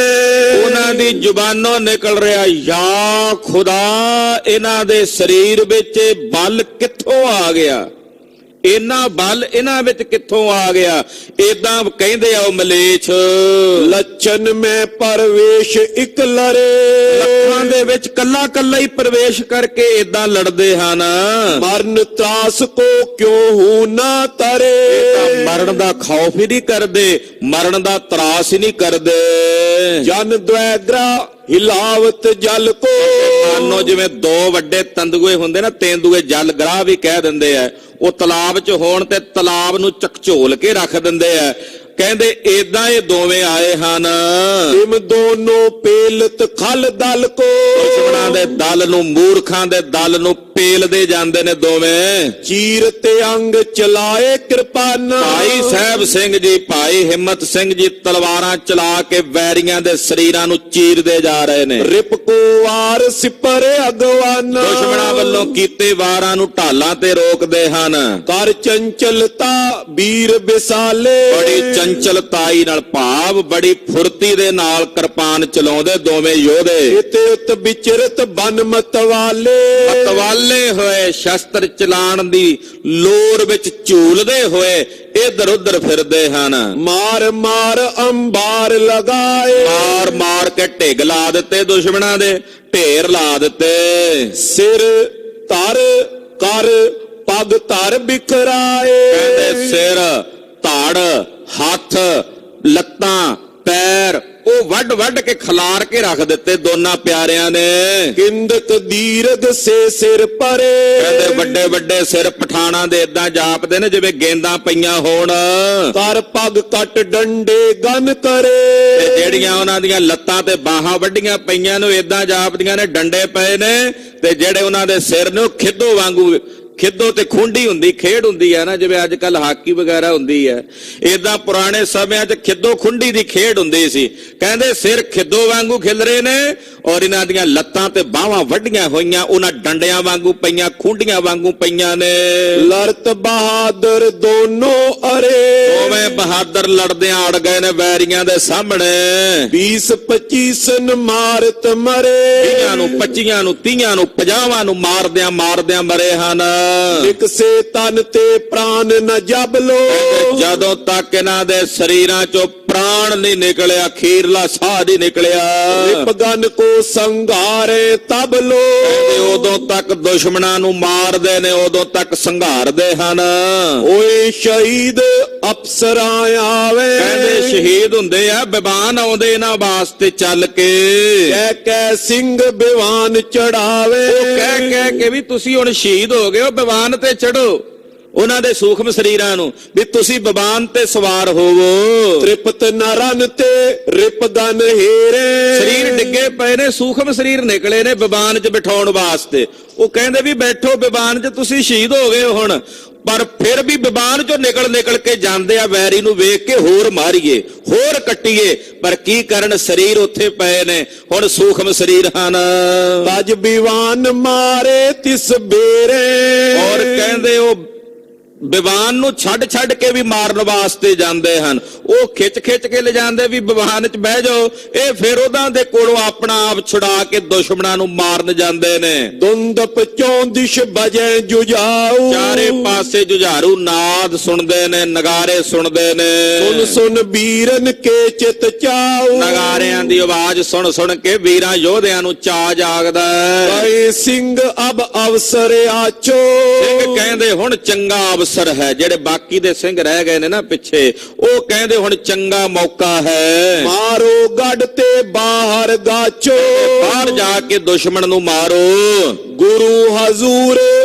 A: ਉਹਨਾਂ ਦੀ ਜ਼ੁਬਾਨੋਂ ਨਿਕਲ ਰਿਹਾ ਯਾ ਖੁਦਾ, ਇਹਨਾਂ ਦੇ ਸਰੀਰ ਵਿੱਚ ਬਲ ਕਿੱਥੋਂ ਆ ਗਿਆ, ਇਹਨਾਂ ਬਲ ਇਹਨਾਂ ਵਿੱਚ ਕਿੱਥੋਂ ਆ ਗਿਆ। ਏਦਾਂ ਕਹਿੰਦੇ ਆ ਉਹ ਮਲੇਛ।
B: ਲੱਛਣ ਮੈਂ ਪਰਵੇਸ਼ ਇਕ ਲਰੇ।
A: ਲੱਖਾਂ ਦੇ ਵਿੱਚ ਕੱਲਾ ਕੱਲਾ ਹੀ ਪ੍ਰਵੇਸ਼ ਕਰਕੇ ਏਦਾਂ ਲੜਦੇ ਹਨ।
B: ਮਰਨ ਤਰਾਸ ਕੋ ਕਿਉਂ ਹੂ ਨਾ ਤਰੇ।
A: ਮਰਨ ਦਾ ਖੌਫ ਹੀ ਨਹੀਂ ਕਰਦੇ, ਮਰਨ ਦਾ ਤਰਾਸ ਹੀ ਨਹੀਂ ਕਰਦੇ।
B: ਜਨ ਦਵੈਗਰਾ ਹਿਲਾਵਤ ਜਲ ਕੋ।
A: ਮਾਨੋ ਜਿਵੇਂ 2 ਵੱਡੇ ਤੰਦੂਏ ਹੁੰਦੇ ਨਾ, ਤੇਂਦੂਏ ਜਲ ਗਰਾਹ ਵੀ ਕਹਿ ਦਿੰਦੇ ਆ। ਉਹ ਤਲਾਬ 'ਚ ਹੋਣ ਤੇ ਤਲਾਬ ਨੂੰ ਝਕਝੋਲ ਕੇ ਰੱਖ ਦਿੰਦੇ ਆ। ਕਹਿੰਦੇ ਏਦਾਂ ਇਹ ਦੋਵੇਂ ਆਏ ਹਨ।
B: ਇਮ ਦੋਨੋਂ ਪੇਲਤ ਖਲ ਦਲ ਕੋ,
A: ਦੁਸ਼ਮਣਾਂ ਦੇ ਦਲ ਨੂੰ, ਮੂਰਖਾਂ ਦੇ ਦਲ ਨੂੰ ਪੇਲਦੇ ਜਾਂਦੇ ਨੇ ਦੋਵੇਂ।
B: ਚੀਰ ਤੇ ਅੰਗ ਚਲਾਏ ਕਿਰਪਾਨਾ,
A: ਭਾਈ ਸਾਹਿਬ ਸਿੰਘ ਜੀ, ਭਾਈ ਹਿੰਮਤ ਸਿੰਘ ਜੀ ਤਲਵਾਰਾਂ ਚਲਾ ਕੇ ਵੈਰੀਆਂ ਦੇ ਸਰੀਰਾਂ ਨੂੰ ਚੀਰਦੇ ਜਾ ਰਹੇ ਨੇ।
B: ਰਿਪ ਕੋ ਵਾਰ ਸਿਪਰੇ ਅਗਵਾਨਾ,
A: ਦੁਸ਼ਮਣਾਂ ਵੱਲੋਂ ਕੀਤੇ ਵਾਰਾਂ ਨੂੰ ਢਾਲਾਂ ਤੇ ਰੋਕਦੇ ਹਨ।
B: ਕਰ ਚੰਚਲਤਾ ਵੀਰ ਬਿਸਾਲੇ,
A: ਬੜੀ ਚੰਚਲਤਾਈ ਨਾਲ, ਭਾਵ ਬੜੀ ਫੁਰਤੀ ਦੇ ਨਾਲ ਕਿਰਪਾਨ ਚਲਾਉਂਦੇ ਦੋਵੇਂ ਯੋਧੇ।
B: ਇਤੇ ਉਤ ਵਿਚਰਤ ਬਨ ਮਤਵਾਲੇ,
A: ਮਤਵਾਲੇ ਹੋਏ ਸ਼ਸਤਰ ਚਲਾਣ ਦੀ ਲੋਰ ਵਿੱਚ ਝੂਲਦੇ ਹੋਏ ਇਧਰ ਉਧਰ ਫਿਰਦੇ ਹਨ।
B: ਮਾਰ ਮਾਰ ਅੰਬਾਰ ਲਗਾਏ,
A: ਮਾਰ ਮਾਰ ਕੇ ਢਿੱਗ ਲਾ ਦਿੱਤੇ, ਦੁਸ਼ਮਣਾਂ ਦੇ ਢੇਰ ਲਾ ਦਿੱਤੇ।
B: ਸਿਰ ਧਰ ਕਰ ਪਗ ਧਰ ਬਿਖਰਾਏ,
A: ਕਹਿੰਦੇ ਸਿਰ, ਧੜ, ਹੱਥ, ਲੱਤਾਂ, ਪੈਰ ਉਹ ਵੱਡ ਵੱਡ ਕੇ ਖਿਲਾਰ ਕੇ ਰੱਖ ਦਿੱਤੇ ਦੋਨਾਂ ਪਿਆਰਿਆਂ ਨੇ।
B: ਕਿੰਦਕ ਦੀਰਘ ਸੇ ਸਿਰ ਪਰੇ,
A: ਕਹਿੰਦੇ ਵੱਡੇ ਵੱਡੇ ਸਿਰ ਪਠਾਣਾ ਦੇ ਇਦਾਂ ਜਾਪਦੇ ਨੇ ਜਿਵੇਂ ਗੇਂਦਾਂ ਪਈਆਂ ਹੋਣ।
B: ਕਰ ਪਗ ਕੱਟ ਡੰਡੇ ਗਨ ਕਰੇ,
A: ਤੇ ਜਿਹੜੀਆਂ ਉਹਨਾਂ ਦੀਆਂ ਲੱਤਾਂ ਤੇ ਬਾਹਾਂ ਵੱਡੀਆਂ ਪਈਆਂ ਨੇ ਇਦਾਂ ਜਾਪਦੀਆਂ ਨੇ ਡੰਡੇ ਪਏ ਨੇ। ਤੇ ਜਿਹੜੇ ਉਹਨਾਂ ਦੇ ਸਿਰ ਨੇ ਉਹ ਖਿੱਦੋ ਵਾਂਗੂ, ਖਿੱਦੋ ਤੇ ਖੁੰਡੀ ਹੁੰਦੀ ਖੇਡ ਹੁੰਦੀ ਹੈ ਨਾ, ਜਿਵੇਂ ਅੱਜ ਕੱਲ ਹਾਕੀ ਵਗੈਰਾ ਹੁੰਦੀ ਹੈ, ਏਦਾਂ ਪੁਰਾਣੇ ਸਮਿਆਂ 'ਚ ਖਿੱਦੋ ਖੁੰਡੀ ਦੀ ਖੇਡ ਹੁੰਦੀ ਸੀ। ਕਹਿੰਦੇ ਸਿਰ ਖਿੱਦੋ ਵਾਂਗੂ ਖਿਲ ਰਹੇ ਨੇ ਔਰ ਇਹਨਾਂ ਦੀਆਂ ਲੱਤਾਂ ਤੇ ਬਾਹਾਂ ਵੱਡੀਆਂ ਹੋਈਆਂ, ਉਹਨਾਂ ਡੰਡਿਆਂ ਵਾਂਗੂ ਪਈਆਂ, ਖੁੰਡੀਆਂ ਵਾਂਗੂ ਪਈਆਂ ਨੇ।
B: ਲੜਤ ਬਹਾਦਰ ਦੋਨੋਂ ਅਰੇ,
A: ਦੋਵੇਂ ਬਹਾਦਰ ਲੜਦਿਆਂ ਅੜ ਗਏ ਨੇ ਵੈਰੀਆਂ ਦੇ ਸਾਹਮਣੇ।
B: 20-25 ਮਾਰਤ ਮਰੇ,
A: 20 ਨੂੰ 25 ਨੂੰ 30 ਨੂੰ 50 ਨੂੰ ਮਾਰਦਿਆਂ ਮਾਰਦਿਆਂ ਮਰੇ ਹਨ।
B: ਨਿਕਸੇ ਤਨ ਤੇ ਪ੍ਰਾਨ ਨ ਜਬ ਲੋ,
A: ਜਦੋਂ ਤੱਕ ਇਹਨਾਂ ਦੇ ਸਰੀਰਾਂ ਚੋਂ ਪ੍ਰਾਣ ਨਹੀਂ ਨਿਕਲਿਆ, ਅਖੀਰਲਾ ਸਾਹ ਨਹੀਂ ਨਿਕਲਿਆ,
B: ਰਿਪ ਗਨ ਕੋ ਸੰਘਾਰੇ ਤਬ ਲੋ,
A: ਉਦੋਂ ਤੱਕ ਦੁਸ਼ਮਣਾਂ ਨੂੰ ਮਾਰਦੇ ਨੇ, ਉਦੋਂ ਤੱਕ ਸੰਘਾਰਦੇ ਹਨ।
B: ਓਏ ਸ਼ਹੀਦ ਅਫਸਰਾਂ ਆਵੇ,
A: ਕਹਿੰਦੇ ਸ਼ਹੀਦ ਹੁੰਦੇ ਆ, ਬਿਵਾਨ ਆਉਂਦੇ ਇਹਨਾਂ ਵਾਸਤੇ ਚੱਲ ਕੇ।
B: ਕਹਿ ਕਹਿ ਸਿੰਘ ਬਿਵਾਨ ਚੜਾਵੇ,
A: ਕਹਿ ਕਹਿ ਕੇ ਵੀ ਤੁਸੀਂ ਹੁਣ ਸ਼ਹੀਦ ਹੋ ਗਏ ਹੋ, ਬਿਵਾਨ ਤੇ ਚੜੋ ਉਹਨਾਂ ਦੇ ਸੂਖਮ ਸਰੀਰਾਂ ਨੂੰ, ਵੀ ਤੁਸੀਂ ਬਿਵਾਨ ਤੇ ਸਵਾਰ ਹੋਵੋ।
B: ਤ੍ਰਿਪਤ ਨਰਨ ਤੇ ਰਿਪ ਗਨ ਹੀਰੇ,
A: ਸਰੀਰ ਡਿੱਗੇ ਪਏ ਨੇ, ਸੂਖਮ ਸਰੀਰ ਨਿਕਲੇ ਨੇ ਬਿਵਾਨ 'ਚ ਬਿਠਾਉਣ ਵਾਸਤੇ। ਉਹ ਕਹਿੰਦੇ ਵੀ ਬੈਠੋ ਬਿਵਾਨ 'ਚ, ਤੁਸੀਂ ਸ਼ਹੀਦ ਹੋ ਗਏ ਹੋ ਹੁਣ। ਪਰ ਫਿਰ ਵੀ ਬਿਵਾਨ 'ਚੋਂ ਨਿਕਲ ਕੇ ਜਾਂਦੇ ਆ, ਵੈਰੀ ਨੂੰ ਵੇਖ ਕੇ ਹੋਰ ਮਾਰੀਏ, ਹੋਰ ਕੱਟੀਏ, ਪਰ ਕੀ ਕਰਨ, ਸਰੀਰ ਉੱਥੇ ਪਏ ਨੇ, ਹੁਣ ਸੂਖਮ ਸਰੀਰ ਹਨ।
B: ਤਜ ਬਿਵਾਨ ਮਾਰੇ ਤਿਸ ਬੇਰੇ,
A: ਔਰ ਕਹਿੰਦੇ ਉਹ ਬਿਵਾਨ ਨੂੰ ਛੱਡ ਕੇ ਵੀ ਮਾਰਨ ਵਾਸਤੇ ਜਾਂਦੇ ਹਨ। ਉਹ ਖਿੱਚ ਕੇ ਲੈ ਜਾਂਦੇ ਵੀ ਬਿਵਾਨ 'ਚ ਬਹਿ ਜਾਓ, ਇਹ ਫਿਰ ਉਹਨਾਂ ਦੇ ਕੋਲੋਂ ਆਪਣਾ ਆਪ ਛੁਡਾ ਕੇ ਦੁਸ਼ਮਣਾਂ ਨੂੰ ਮਾਰਨ ਜਾਂਦੇ ਨੇ।
B: ਦੁੰਦਪ ਚੌਂਦਿਸ਼ ਬਜੇ ਜੁਝਾਊ,
A: ਚਾਰੇ ਪਾਸੇ ਜੁਝਾਰੂ ਨਾਦ ਸੁਣਦੇ ਨੇ, ਨਗਾਰੇ ਸੁਣਦੇ ਨੇ।
B: ਸੁਨ ਸੁਨ ਵੀਰਨ ਕੇ ਚਿਤ ਚਾਊ,
A: ਨਗਾਰਿਆਂ ਦੀ ਆਵਾਜ਼ ਸੁਣ ਕੇ ਵੀਰਾਂ ਯੋਧਿਆਂ ਨੂੰ ਚਾਅ ਜਾਗਦਾ ਹੈ।
B: ਭਾਈ ਸਿੰਘ ਅਬ ਅਵਸਰ ਆਚੋ,
A: ਸਿੰਘ ਕਹਿੰਦੇ ਹੁਣ ਚੰਗਾ ਅਵਸਰ ਹੈ। ਜਿਹੜੇ ਬਾਕੀ ਦੇ ਸਿੰਘ ਰਹਿ ਗਏ ਨੇ ਨਾ ਪਿੱਛੇ, ਉਹ ਕਹਿੰਦੇ ਹੁਣ ਚੰਗਾ ਮੌਕਾ ਹੈ।
B: ਮਾਰੋ ਗੱਡ ਤੇ ਬਾਹਰ ਗਾਚੋ,
A: ਬਾਹਰ ਜਾ ਕੇ ਦੁਸ਼ਮਣ ਨੂੰ ਮਾਰੋ।
B: ਗੁਰੂ ਹਜ਼ੂਰ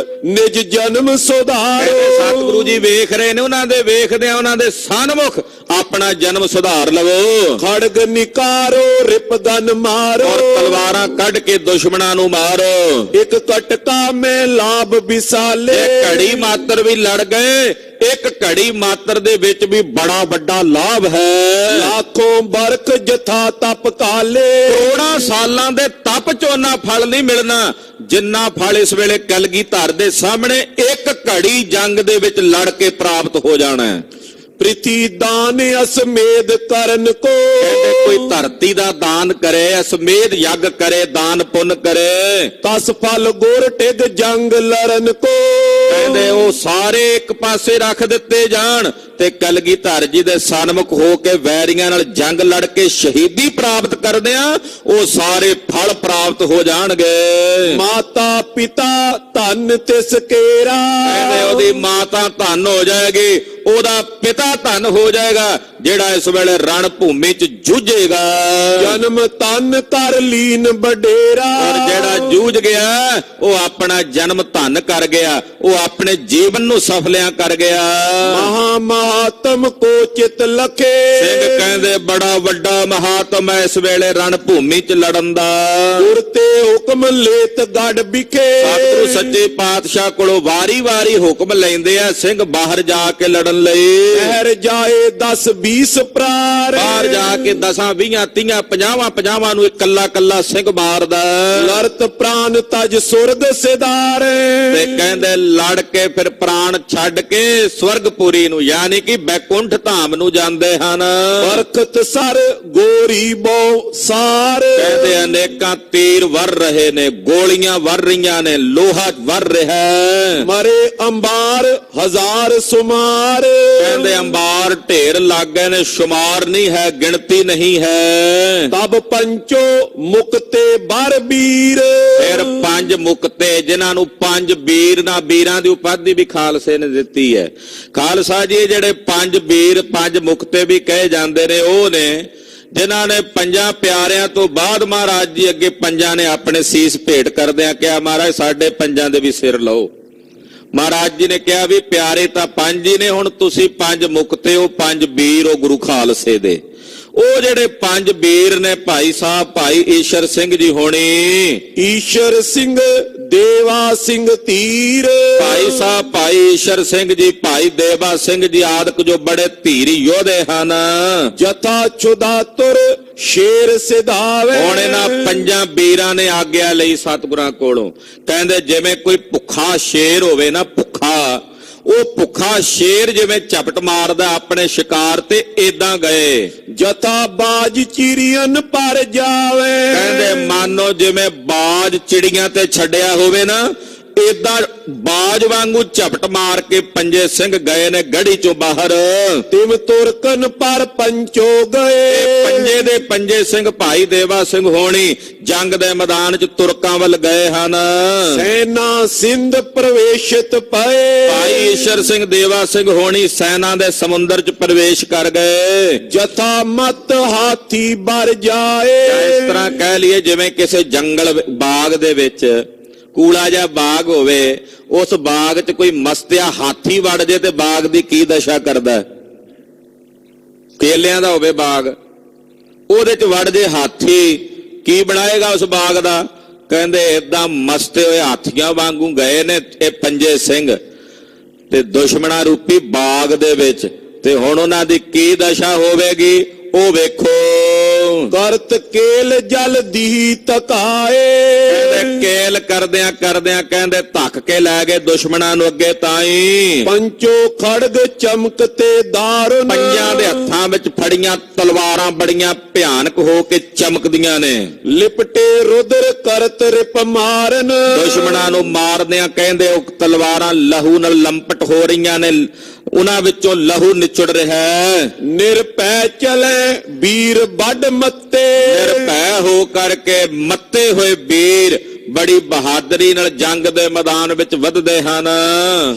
B: ਨਿਜ ਜਨਮ ਸੁਧਾਰੋ,
A: ਸਤਿਗੁਰੂ ਜੀ ਵੇਖ ਰਹੇ ਨੇ, ਉਹਨਾਂ ਦੇ ਵੇਖਦਿਆਂ ਉਹਨਾਂ ਦੇ ਸਨਮੁਖ ਆਪਣਾ ਜਨਮ ਸੁਧਾਰ ਲਵੋ।
B: ਖੜਗ ਨਿਕਾਰੋ ਰਿਪ ਗਨ ਮਾਰੋ,
A: ਔਰ ਤਲਵਾਰਾਂ ਕੱਢ ਕੇ ਦੁਸ਼ਮਣਾਂ ਨੂੰ ਮਾਰੋ।
B: ਇੱਕ ਕਟਕਾ ਮੈਂ ਲਾਭ ਵਿਸਾਲੇ,
A: ਘੜੀ ਮਾਤਰ ਵੀ ਲੜ ਗਏ, ਇੱਕ ਘੜੀ ਮਾਤਰ ਦੇ ਵਿੱਚ ਵੀ ਬੜਾ ਵੱਡਾ ਲਾਭ ਹੈ।
B: ਲੱਖੋਂ ਬਰਖ ਜਥਾ ਤਪ ਕਾਲੇ,
A: ਕਰੋੜਾਂ ਸਾਲਾਂ ਦੇ ਤਪ ਚੋਂ ਨਾ ਫਲ ਨਹੀਂ ਮਿਲਣਾ ਜਿੰਨਾ ਫਲ ਇਸ ਵੇਲੇ ਕਲਗੀਧਰ ਦੇ ਸਾਹਮਣੇ ਇੱਕ ਘੜੀ ਜੰਗ ਦੇ ਵਿੱਚ ਲੜ ਕੇ ਪ੍ਰਾਪਤ ਹੋ ਜਾਣਾ ਹੈ।
B: ਪ੍ਰੀਤੀ ਦਾਨ ਅਸਮੇਧ ਕਰਨ ਕੋ,
A: ਕਹਿੰਦੇ ਕੋਈ ਧਰਤੀ ਦਾ ਦਾਨ ਕਰੇ, ਅਸਮੇਧ ਯੱਗ ਕਰੇ, ਦਾਨ ਪੁੰਨ ਕਰੇ,
B: ਤਸ ਫਲ ਗੁਰ ਟਿਗ ਜੰਗ ਲਰਨ ਕੋ,
A: ਕਹਿੰਦੇ ਉਹ ਸਾਰੇ ਇੱਕ ਪਾਸੇ ਰੱਖ ਦਿੱਤੇ ਜਾਣ ਤੇ ਕਲਗੀਧਰ ਜੀ ਦੇ ਸਨਮੁਖ ਹੋ ਕੇ ਵੈਰੀਆਂ ਨਾਲ ਜੰਗ ਲੜ ਕੇ ਸ਼ਹੀਦੀ ਪ੍ਰਾਪਤ ਕਰਦੇ ਆ, ਉਹ ਸਾਰੇ ਫਲ ਪ੍ਰਾਪਤ ਹੋ ਜਾਣਗੇ।
B: ਮਾਤਾ ਪਿਤਾ ਧਨ ਤਿਸ ਕੇਰਾ,
A: ਕਹਿੰਦੇ ਉਹਦੀ ਮਾਤਾ ਧਨ ਹੋ ਜਾਏਗੀ, ਉਹਦਾ ਪਿਤਾ ਧਨ ਹੋ ਜਾਏਗਾ ਜਿਹੜਾ ਇਸ ਵੇਲੇ ਰਣ ਭੂਮੀ 'ਚ ਜੂਝੇਗਾ।
B: ਜਨਮ ਧਨ ਕਰ ਲੀਨ ਬਡੇਰਾ,
A: ਔਰ ਜਿਹੜਾ ਜੂਝ ਗਿਆ ਉਹ ਆਪਣਾ ਜਨਮ ਧਨ ਕਰ ਗਿਆ, ਉਹ ਆਪਣੇ ਜੀਵਨ ਨੂੰ ਸਫਲਿਆਂ ਕਰ ਗਿਆ।
B: ਮਹਾ ਮਹਾਤਮ ਕੋ ਚਿਤ ਲਖੇ।
A: ਸਿੰਘ ਕਹਿੰਦੇ ਬੜਾ ਵੱਡਾ ਮਹਾਤਮ ਹੈ ਇਸ ਵੇਲੇ ਰਣ ਭੂਮੀ 'ਚ ਲੜਨ ਦਾ।
B: ਗੁਰ ਤੇ ਹੁਕਮ ਲੇਤ ਗੜ ਵਿਖੇ।
A: ਸਤਿਗੁਰੂ ਸੱਚੇ ਪਾਤਸ਼ਾਹ ਕੋਲੋਂ ਵਾਰੀ-ਵਾਰੀ ਹੁਕਮ ਲੈਂਦੇ ਆ ਸਿੰਘ ਬਾਹਰ ਜਾ ਕੇ ਲੜਨ ਲਈ।
B: ਪਹਿਰ ਜਾਏ 10-20 ਪ੍ਰਾਰ।
A: ਬਾਹਰ ਜਾ ਕੇ 10-20 30 50 ਨੂੰ ਇਕੱਲਾ ਕੱਲਾ ਸਿੰਘ ਮਾਰਦਾ।
B: ਲੜਤ ਪ੍ਰਾਨ ਤਜ ਸੁਰਗ ਸਿਧਾਰ।
A: ਤੇ ਕਹਿੰਦੇ ਲੜ ਕੇ ਫਿਰ ਪ੍ਰਾਣ ਛੱਡ ਕੇ ਸਵਰਗਪੁਰੀ ਨੂੰ ਯਾਨੀ ਕਿ ਬੈਕੁੰਠ ਧਾਮ ਨੂੰ ਜਾਂਦੇ ਹਨ।
B: ਬਰਖਤ ਸਰ ਗੋਰੀ ਬਹੁ ਸਾਰ।
A: ਕਹਿੰਦੇ ਅਨੇਕਾਂ ਤੀਰ ਵਰ ਰਹੇ ਨੇ, ਗੋਲੀਆਂ ਵਰ ਰਹੀਆਂ ਨੇ, ਲੋਹਾ ਵਰ ਰਿਹਾ ਹੈ।
B: ਮਰੇ ਅੰਬਾਰ ਹਜ਼ਾਰ ਸੁਮਾਰ।
A: ਕਹਿੰਦੇ ਅੰਬਾਰ ਢੇਰ ਲੱਗ ਗਏ ਨੇ, ਸ਼ੁਮਾਰ ਨਹੀਂ ਹੈ, ਗਿਣਤੀ ਨਹੀਂ ਹੈ।
B: ਤਬ ਪੰਚੋ ਮੁਕਤੇ ਬਰ ਬੀਰ।
A: ਫਿਰ 5 ਮੁਕਤੇ ਜਿਨ੍ਹਾਂ ਨੂੰ 5 ਵੀਰ ਨਾ ਵੀਰਾਂ ਦੀ ਉਪਾਧੀ ਵੀ ਖਾਲਸੇ ਨੇ ਦਿੱਤੀ ਹੈ। ਖਾਲਸਾ ਜੀ ਜਿਹੜੇ 5 ਵੀਰ 5 ਮੁਕਤੇ ਵੀ ਕਹੇ ਜਾਂਦੇ ਨੇ ਉਹ ਨੇ ਜਿਨ੍ਹਾਂ ਨੇ 5 ਪਿਆਰਿਆਂ ਤੋਂ ਬਾਅਦ ਮਹਾਰਾਜ ਜੀ ਅੱਗੇ 5 ਨੇ ਆਪਣੇ ਸੀਸ ਭੇਟ ਕਰਦਿਆਂ ਕਿਹਾ ਮਹਾਰਾਜ ਸਾਡੇ 5 ਦੇ ਵੀ ਸਿਰ ਲਓ। ਮਹਾਰਾਜ ਜੀ ਨੇ ਕਿਹਾ ਵੀ ਪਿਆਰੇ ਤਾਂ 5 ਹੀ ਨੇ, ਹੁਣ ਤੁਸੀਂ 5 ਮੁਕਤੇ ਹੋ, 5 ਵੀਰ ਹੋ ਗੁਰੂ ਖਾਲਸੇ ਦੇ। ਉਹ ਜਿਹੜੇ 5 ਵੀਰ ਨੇ ਭਾਈ ਸਾਹਿਬ ਭਾਈ ਈਸ਼ਰ ਸਿੰਘ ਜੀ ਹੋਣੀ,
B: ਈਸ਼ਰ ਸਿੰਘ ਦੇਵਾ ਸਿੰਘ ਧੀਰ।
A: ਭਾਈ ਸਾਹਿਬ ਭਾਈ ਈਸ਼ਰ ਸਿੰਘ ਜੀ ਭਾਈ ਦੇਵਾ ਸਿੰਘ ਜੀ ਆਦਿਕ ਜੋ ਬੜੇ ਧੀਰੀ ਯੋਧੇ ਹਨ।
B: ਜਥਾ ਚੁਦਾਤੁਰ ਸ਼ੇਰ ਸਿਧਾਵੇ।
A: ਹੁਣ ਇਹਨਾਂ 5 ਵੀਰਾਂ ਨੇ ਆਗਿਆ ਲਈ ਸਤਿਗੁਰਾਂ ਕੋਲੋਂ। ਕਹਿੰਦੇ ਜਿਵੇਂ ਕੋਈ ਭੁੱਖਾ ਸ਼ੇਰ ਹੋਵੇ ਨਾ, ਭੁੱਖਾ, ਉਹ ਭੁੱਖਾ ਸ਼ੇਰ ਜਿਵੇਂ ਝਪਟ ਮਾਰਦਾ ਆਪਣੇ ਸ਼ਿਕਾਰ ਤੇ ਏਦਾਂ ਗਏ।
B: ਜਥਾ ਬਾਜ ਚਿੜੀਆਂ ਪਰ ਜਾਵੇ।
A: ਕਹਿੰਦੇ ਮਾਨੋ ਜਿਵੇਂ ਬਾਜ ਚਿੜੀਆਂ ਤੇ ਛੱਡਿਆ ਹੋਵੇ ਨਾ, ਏਦਾਂ ਬਾਜ ਵਾਂਗੂ ਝਪਟ ਮਾਰ ਕੇ 5 ਸਿੰਘ ਗਏ ਨੇ ਗੜੀ ਚੋਂ ਬਾਹਰ।
B: ਤਿਮ ਤੁਰਕਨ ਪਰ ਪੰਚੋ ਗਏ।
A: 5 ਦੇ 5 ਸਿੰਘ ਭਾਈ ਦੇਵਾ ਸਿੰਘ ਹੋਣੀ ਜੰਗ ਦੇ ਮੈਦਾਨ 'ਚ ਤੁਰਕਾਂ ਵੱਲ ਗਏ ਹਨ।
B: ਸੈਨਾ ਸਿੰਧ ਪ੍ਰਵੇਸ਼ਿਤ ਪਏ।
A: ਭਾਈ ਈਸ਼ਰ ਸਿੰਘ ਦੇਵਾ ਸਿੰਘ ਹੋਣੀ ਸੈਨਾ ਦੇ ਸਮੁੰਦਰ 'ਚ ਪ੍ਰਵੇਸ਼ ਕਰ ਗਏ।
B: ਜਥਾ ਮਤ ਹਾਥੀ ਬਰ ਜਾਏ।
A: ਇਸ ਤਰ੍ਹਾਂ ਕਹਿ ਲਈਏ ਜਿਵੇਂ ਕਿਸੇ ਜੰਗਲ ਬਾਗ ਦੇ ਵਿੱਚ ਕੂੜਾ ਜਿਹਾ ਬਾਗ ਹੋਵੇ, ਉਸ ਬਾਗ 'ਚ ਕੋਈ ਮਸਤਿਆ ਹਾਥੀ ਵੜ ਜੇ ਤੇ ਬਾਗ ਦੀ ਕੀ ਦਸ਼ਾ ਕਰਦਾ? ਕੇਲਿਆਂ ਦਾ ਹੋਵੇ ਬਾਗ, ਉਹਦੇ 'ਚ ਵੜ ਜੇ ਹਾਥੀ, ਕੀ ਬਣਾਏਗਾ ਉਸ ਬਾਗ ਦਾ? ਕਹਿੰਦੇ ਏਦਾਂ ਮਸਤੇ ਹੋਏ ਹਾਥੀਆਂ ਵਾਂਗੂ ਗਏ ਨੇ ਇਹ 5 ਸਿੰਘ ਤੇ ਦੁਸ਼ਮਣਾ ਰੂਪੀ ਬਾਗ ਦੇ ਵਿੱਚ। ਤੇ ਹੁਣ ਉਹਨਾਂ ਦੀ ਕੀ ਦਸ਼ਾ ਹੋਵੇਗੀ ਉਹ ਵੇਖੋ।
B: ਕਰਤ ਕੇਲ ਜਲ ਦੀ ਤਕਾਏ।
A: ਕਹਿੰਦੇ ਕੇਲ ਕਰਦਿਆਂ ਕਰਦਿਆਂ ਕਹਿੰਦੇ ਧੱਕ ਕੇ ਲੈ ਗਏ ਦੁਸ਼ਮਣਾਂ ਨੂੰ ਅੱਗੇ ਤਾਈ।
B: ਪੰਚੋ ਖੜਗ ਚਮਕਤੇ ਦਾਰਨ।
A: 5 ਦੇ ਹੱਥਾਂ ਵਿੱਚ ਫੜੀਆਂ ਤਲਵਾਰਾਂ ਬੜੀਆਂ ਭਿਆਨਕ ਹੋ ਕੇ ਚਮਕਦੀਆਂ ਨੇ।
B: ਲਿਪਟੇ ਰੁਦਰ ਕਰਤ ਰਿਪ ਮਾਰਨ।
A: ਦੁਸ਼ਮਣਾਂ ਨੂੰ ਮਾਰਦਿਆਂ ਕਹਿੰਦੇ ਉਹ ਤਲਵਾਰਾਂ ਲਹੂ ਨਾਲ ਲੰਪਟ ਹੋ ਰਹੀਆਂ ਨੇ, ਉਹਨਾਂ ਵਿੱਚੋਂ ਲਹੂ ਨਿਚੜ ਰਿਹਾ ਹੈ।
B: ਨਿਰਪੈ ਚਲੇ ਵੀਰ ਵੱਡ ਮੱਤੇ।
A: ਨਿਰਭੈ ਹੋ ਕਰਕੇ ਮੱਤੇ ਹੋਏ ਵੀਰ ਬੜੀ ਬਹਾਦਰੀ ਨਾਲ ਜੰਗ ਦੇ ਮੈਦਾਨ ਵਿੱਚ ਵਧਦੇ ਹਨ।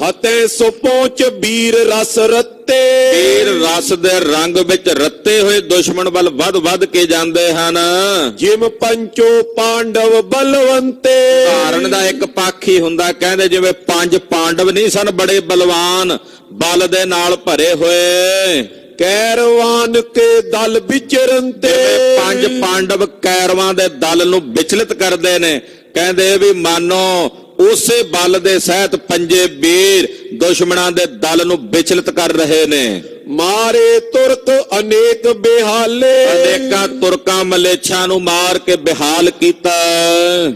B: ਹਤੇ ਸੋ ਪਹੁੰਚ ਵੀਰ ਰਸ ਰੱਤੇ।
A: ਵੀਰ ਰਸ ਦੇ ਰੰਗ ਵਿੱਚ ਰੱਤੇ ਹੋਏ ਦੁਸ਼ਮਣ ਵੱਲ ਵੱਧ ਵੱਧ ਕੇ ਜਾਂਦੇ ਹਨ।
B: ਜਿਮ ਪੰਚੋ ਪਾਂਡਵ ਬਲਵੰਤੇ।
A: ਧਾਰਨ ਦਾ ਇੱਕ ਪੱਖ ਹੀ ਹੁੰਦਾ, ਕਹਿੰਦੇ ਜਿਵੇਂ 5 ਪਾਂਡਵ ਨਹੀਂ ਸਨ ਬੜੇ ਬਲਵਾਨ ਬਲ ਦੇ ਨਾਲ ਭਰੇ ਹੋਏ।
B: ਕੈਰਵਾਨ ਕੇ ਦਲ ਵਿਚਰਨ ਤੇ।
A: 5 ਪਾਂਡਵ ਕੈਰਵਾਂ ਦੇ ਦਲ ਨੂੰ ਵਿਚਲਿਤ ਕਰਦੇ ਨੇ। ਕਹਿੰਦੇ ਵੀ ਮਾਨੋ ਉਸੇ ਬਲ ਦੇ ਸਹਿਤ 5 ਵੀਰ ਦੁਸ਼ਮਣਾਂ ਦੇ ਦਲ ਨੂੰ ਵਿਚਲਿਤ ਕਰ ਰਹੇ ਨੇ।
B: ਮਾਰੇ ਤੁਰਕ ਅਨੇਕ ਬਿਹਾਲੇ।
A: ਅਨੇਕਾਂ ਤੁਰਕਾਂ ਮਲੇਛਾਂ ਨੂੰ ਮਾਰ ਕੇ ਬਿਹਾਲ ਕੀਤਾ।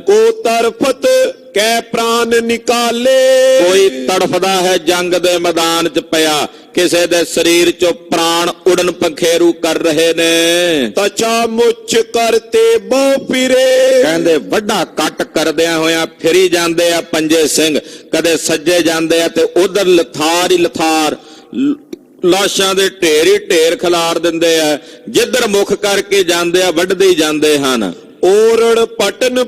B: ਕੋ ਤਰਫਤ ਕੈ ਪ੍ਰਾਨ ਨਿਕਾਲੇ।
A: ਕੋਈ ਤੜਫਦਾ ਹੈ ਜੰਗ ਦੇ ਮੈਦਾਨ 'ਚ ਪਿਆ, ਕਿਸੇ ਦੇ ਸਰੀਰ 'ਚੋਂ ਪ੍ਰਾਣ ਉਡਣ ਪੰਖੇਰੂ ਕਰ ਰਹੇ ਨੇ।
B: ਤਚਾ ਮੁੱਛ ਕਰਤੇ ਬਹੁ ਫਿਰੇ।
A: ਕਹਿੰਦੇ ਵੱਡਾ ਕੱਟ ਕਰਦਿਆਂ ਹੋਇਆਂ ਫਿਰੀ ਜਾਂਦੇ ਆ 5 ਸਿੰਘ, ਕਦੇ ਸੱਜੇ ਜਾਂਦੇ ਆ ਤੇ ਉਧਰ ਲਥਾਰ ਹੀ ਲਥਾਰ ਲਾਸ਼ਾਂ ਦੇ ਢੇਰ ਹੀ ਢੇਰ ਖਿਲਾਰ ਦਿੰਦੇ ਆ। ਜਿੱਧਰ ਮੁਖ ਕਰਕੇ ਜਾਂਦੇ ਆ ਵੱਢਦੇ ਹੀ ਜਾਂਦੇ ਹਨ।
B: ਓਰੜ ਪਟਨ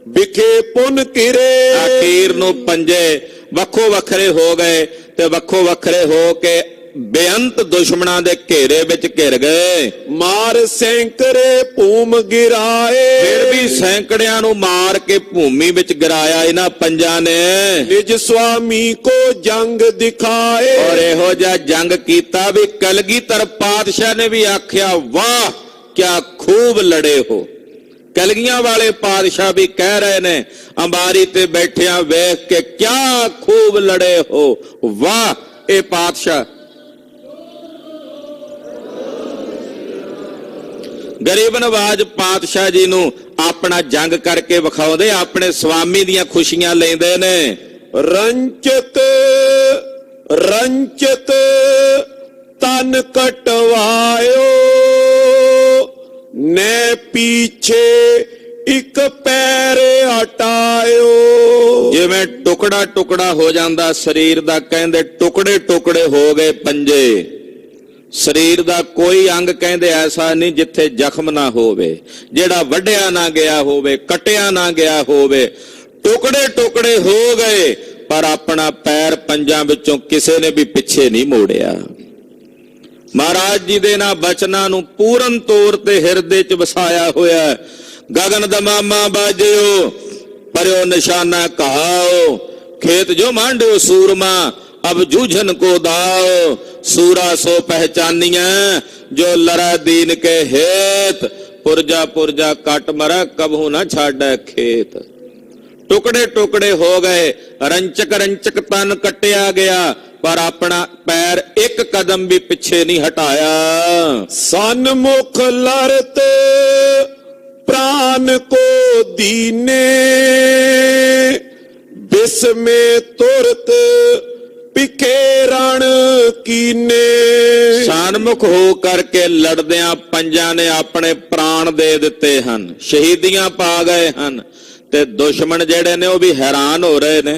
B: ਵਿਖੇ ਪੁਨ ਕਿਰੇ।
A: ਅਖੀਰ ਨੂੰ 5 ਵੱਖੋ ਵੱਖਰੇ ਹੋ ਗਏ ਤੇ ਵੱਖੋ ਵੱਖਰੇ ਹੋ ਕੇ ਬੇਅੰਤ ਦੁਸ਼ਮਣਾਂ ਦੇ ਘੇਰੇ ਵਿੱਚ ਘਿਰ ਗਏ।
B: ਮਾਰ ਸੈਂਕੜੇ ਭੂਮ ਗਿਰਾਏ,
A: ਫਿਰ ਵੀ ਸੈਂਕੜਿਆਂ ਨੂੰ ਮਾਰ ਕੇ ਭੂਮੀ ਵਿੱਚ ਗਿਰਾਇਆ ਇਹਨਾਂ ਪੰਜਾਂ ਨੇ।
B: ਨਿਜ ਸੁਆਮੀ ਕੋ ਜੰਗ ਦਿਖਾਏ,
A: ਔਰ ਇਹੋ ਜਿਹਾ ਜੰਗ ਕੀਤਾ ਵੀ ਕਲਗੀਧਰ ਪਾਤਸ਼ਾਹ ਨੇ ਵੀ ਆਖਿਆ, ਵਾਹ ਕਿਆ ਖੂਬ ਲੜੇ ਹੋ। ਕਲਗੀਆਂ ਵਾਲੇ ਪਾਤਸ਼ਾਹ ਵੀ ਕਹਿ ਰਹੇ ਨੇ ਅੰਬਾਰੀ ਤੇ ਬੈਠਿਆਂ ਵੇਖ ਕੇ, ਕਿਆ ਖੂਬ ਲੜੇ ਹੋ, ਵਾਹ ਇਹ ਪਾਤਸ਼ਾਹ। ਗਰੀਬ ਨਵਾਜ ਪਾਤਸ਼ਾਹ ਜੀ ਨੂੰ ਆਪਣਾ ਜੰਗ ਕਰਕੇ ਵਿਖਾਉਂਦੇ, ਆਪਣੇ ਸਵਾਮੀ ਦੀਆਂ ਖੁਸ਼ੀਆਂ ਲੈਂਦੇ ਨੇ।
B: ਰੰਚਤ ਰੰਚਤ ਤਨ ਕਟਵਾਇਓ, ਨੇ ਪੀਛੇ ਇੱਕ ਪੈਰ ਹਟਾਇਓ।
A: ਜਿਵੇਂ ਟੁਕੜਾ ਟੁਕੜਾ ਹੋ ਜਾਂਦਾ ਸਰੀਰ ਦਾ, ਕਹਿੰਦੇ ਟੁਕੜੇ ਟੁਕੜੇ ਹੋ ਗਏ ਪੰਜੇ। ਸਰੀਰ ਦਾ ਕੋਈ ਅੰਗ ਕਹਿੰਦੇ ਐਸਾ ਨਹੀਂ ਜਿੱਥੇ ਜ਼ਖਮ ਨਾ ਹੋਵੇ, ਜਿਹੜਾ ਵੱਢਿਆ ਨਾ ਗਿਆ ਹੋਵੇ, ਕੱਟਿਆ ਨਾ ਗਿਆ ਹੋਵੇ। ਟੁਕੜੇ ਟੁਕੜੇ ਹੋ ਗਏ, ਪਰ ਆਪਣਾ ਪੈਰ ਪੰਜਾਂ ਵਿੱਚੋਂ ਕਿਸੇ ਨੇ ਵੀ ਪਿੱਛੇ ਨਹੀਂ ਮੋੜਿਆ। ਮਹਾਰਾਜ ਜੀ ਦੇ ਇਹਨਾਂ ਬਚਨਾਂ ਨੂੰ ਪੂਰਨ ਤੌਰ ਤੇ ਹਿਰਦੇ 'ਚ ਵਸਾਇਆ ਹੋਇਆ। ਗगन दमामा बाजियो, पर्यो निशाना कहाओ, खेत जो मांडो सूरमा, अब जूझन को दाओ। सूरा सो पहचानिया, जो लड़ा दीन के हेत, पुरजा पुरजा काट मरा, कबहू ना छाड़ा खेत। टुकड़े टुकड़े हो गए, रंचक रंचक तन कटिया गया, पर अपना पैर एक कदम भी पीछे नहीं हटाया।
B: सन्मुख लड़ते प्राण को दीने, बिस्मे तुरत पिखे रण कीने।
A: सन्मुख हो करके लड़दियां पंजां ने अपने प्राण दे दिते हन, शहीदियां पा गए हन। ते दुश्मन जेड़े ने वो भी हैरान हो रहे ने।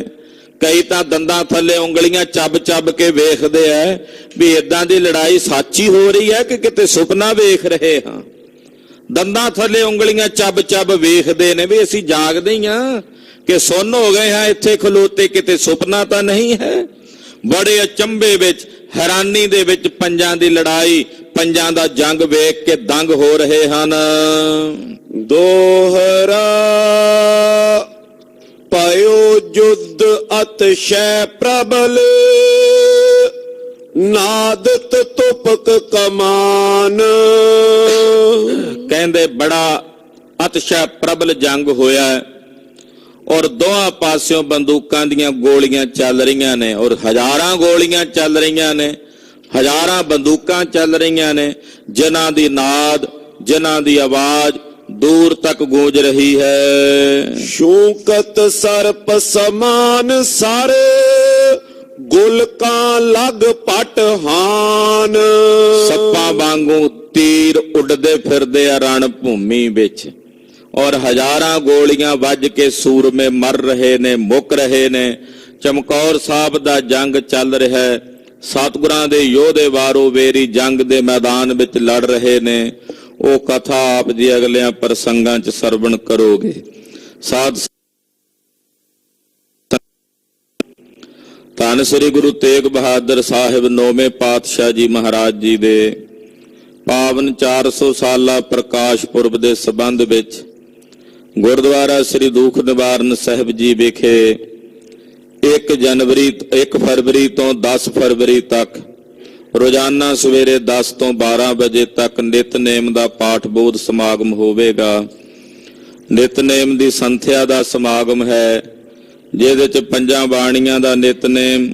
A: कई तां दंदां थल्ले उंगलियां ਚੱਬ ਚੱਬ के वेखदे है भी इदां दी लड़ाई सच्ची हो रही है कि किते सुपना वेख रहे हां। दंदां थल्ले उंगलियां ਚੱਬ ਚੱਬ वेखदे ने भी असीं जागदे ही हां कि सुन्न हो गए हां इत्थे खलोते, किते सुपना तां नहीं है। बड़े अचंभे विच हैरानी दे विच पंजां दी लड़ाई, पंजां दा जंग वेख के दंग हो रहे हन।
B: दोहरा पयो युद्ध अतिशय प्रबल, नादत तुपक कमान।
A: कहंदे बड़ा अतिशय प्रबल जंग होया है और दोहां पासियों बंदूकां दियां गोलियां चल रही ने और हजारां गोलियां चल रही ने, हजारां बंदूकां चल रही ने, जिन्हां दी नाद, जिन्हां दी आवाज दूर तक गूंज रही है।
B: शूकत सर्प समान सारे, गुलकां लग पट हान।
A: सप्पां वांगू तीर उड़दे फिरदे रण भूमि विच और हजारां गोलियां वज के सूरमे मर रहे ने, मुक रहे ने। चमकौर साहब दा जंग चल रहा है, सतगुरां दे योधे वारो वेरी जंग दे मैदान विच लड़ रहे ने। वो कथा आप जी अगलियां प्रसंगां च सरवण करोगे। साध धन श्री गुरु तेग बहादुर साहिब नौवें पातशाह जी महाराज जी दे पावन 400 साला प्रकाश पुरब दे संबंध विच गुरुद्वारा श्री दुख निवारण साहिब जी विखे 1 फरवरी तो 10 फरवरी तक रोजाना सवेरे 10 तो 12 बजे तक नितनेम का पाठ बोध समागम होवेगा। नितनेम की संथ्या का समागम है, जिहदे च 5 बाणियां का नितनेम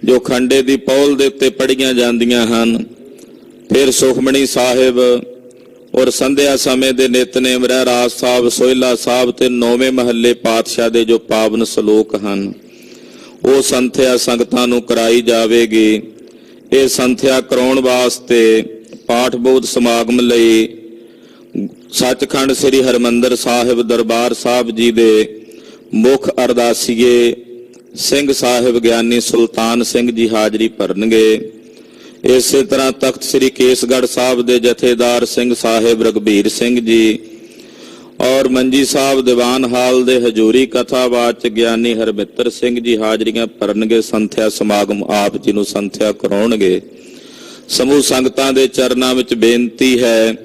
A: जो खंडे की पौल दे उत्ते पढ़ियां जांदियां हन। फिर सुखमणी साहिब और संध्या समय दे नितनेम रहरास साहब, सोहिला साहब ते 9वें महल्ले पातशाह दे जो पावन सलोक हन, वो संथ्या संगतां नूं कराई जावेगी। ਇਹ ਸੰਥਿਆ ਕਰਾਉਣ ਵਾਸਤੇ ਪਾਠ ਬੋਧ ਸਮਾਗਮ ਲਈ ਸੱਚਖੰਡ ਸ੍ਰੀ ਹਰਮੰਦਰ ਸਾਹਿਬ ਦਰਬਾਰ ਸਾਹਿਬ ਜੀ ਦੇ ਮੁੱਖ ਅਰਦਾਸੀਏ ਸਿੰਘ ਸਾਹਿਬ ਗਿਆਨੀ ਸੁਲਤਾਨ ਸਿੰਘ ਜੀ ਹਾਜ਼ਰੀ ਭਰਨਗੇ। ਇਸੇ ਤਰ੍ਹਾਂ ਤਖਤ ਸ੍ਰੀ ਕੇਸਗੜ੍ਹ ਸਾਹਿਬ ਦੇ ਜਥੇਦਾਰ ਸਿੰਘ ਸਾਹਿਬ ਰਘਬੀਰ ਸਿੰਘ ਜੀ ਔਰ ਮੰਜੀ ਸਾਹਿਬ ਦੀਵਾਨ ਹਾਲ ਦੇ ਹਜ਼ੂਰੀ ਕਥਾਵਾਚਕ ਗਿਆਨੀ ਹਰਮਿੱਤਰ ਸਿੰਘ ਜੀ ਹਾਜ਼ਰੀਆਂ ਭਰਨਗੇ। ਸੰਥਿਆ ਸਮਾਗਮ ਆਪ ਜੀ ਨੂੰ ਸੰਥਿਆ ਕਰਾਉਣਗੇ। ਸਮੂਹ ਸੰਗਤਾਂ ਦੇ ਚਰਨਾਂ ਵਿੱਚ ਬੇਨਤੀ ਹੈ,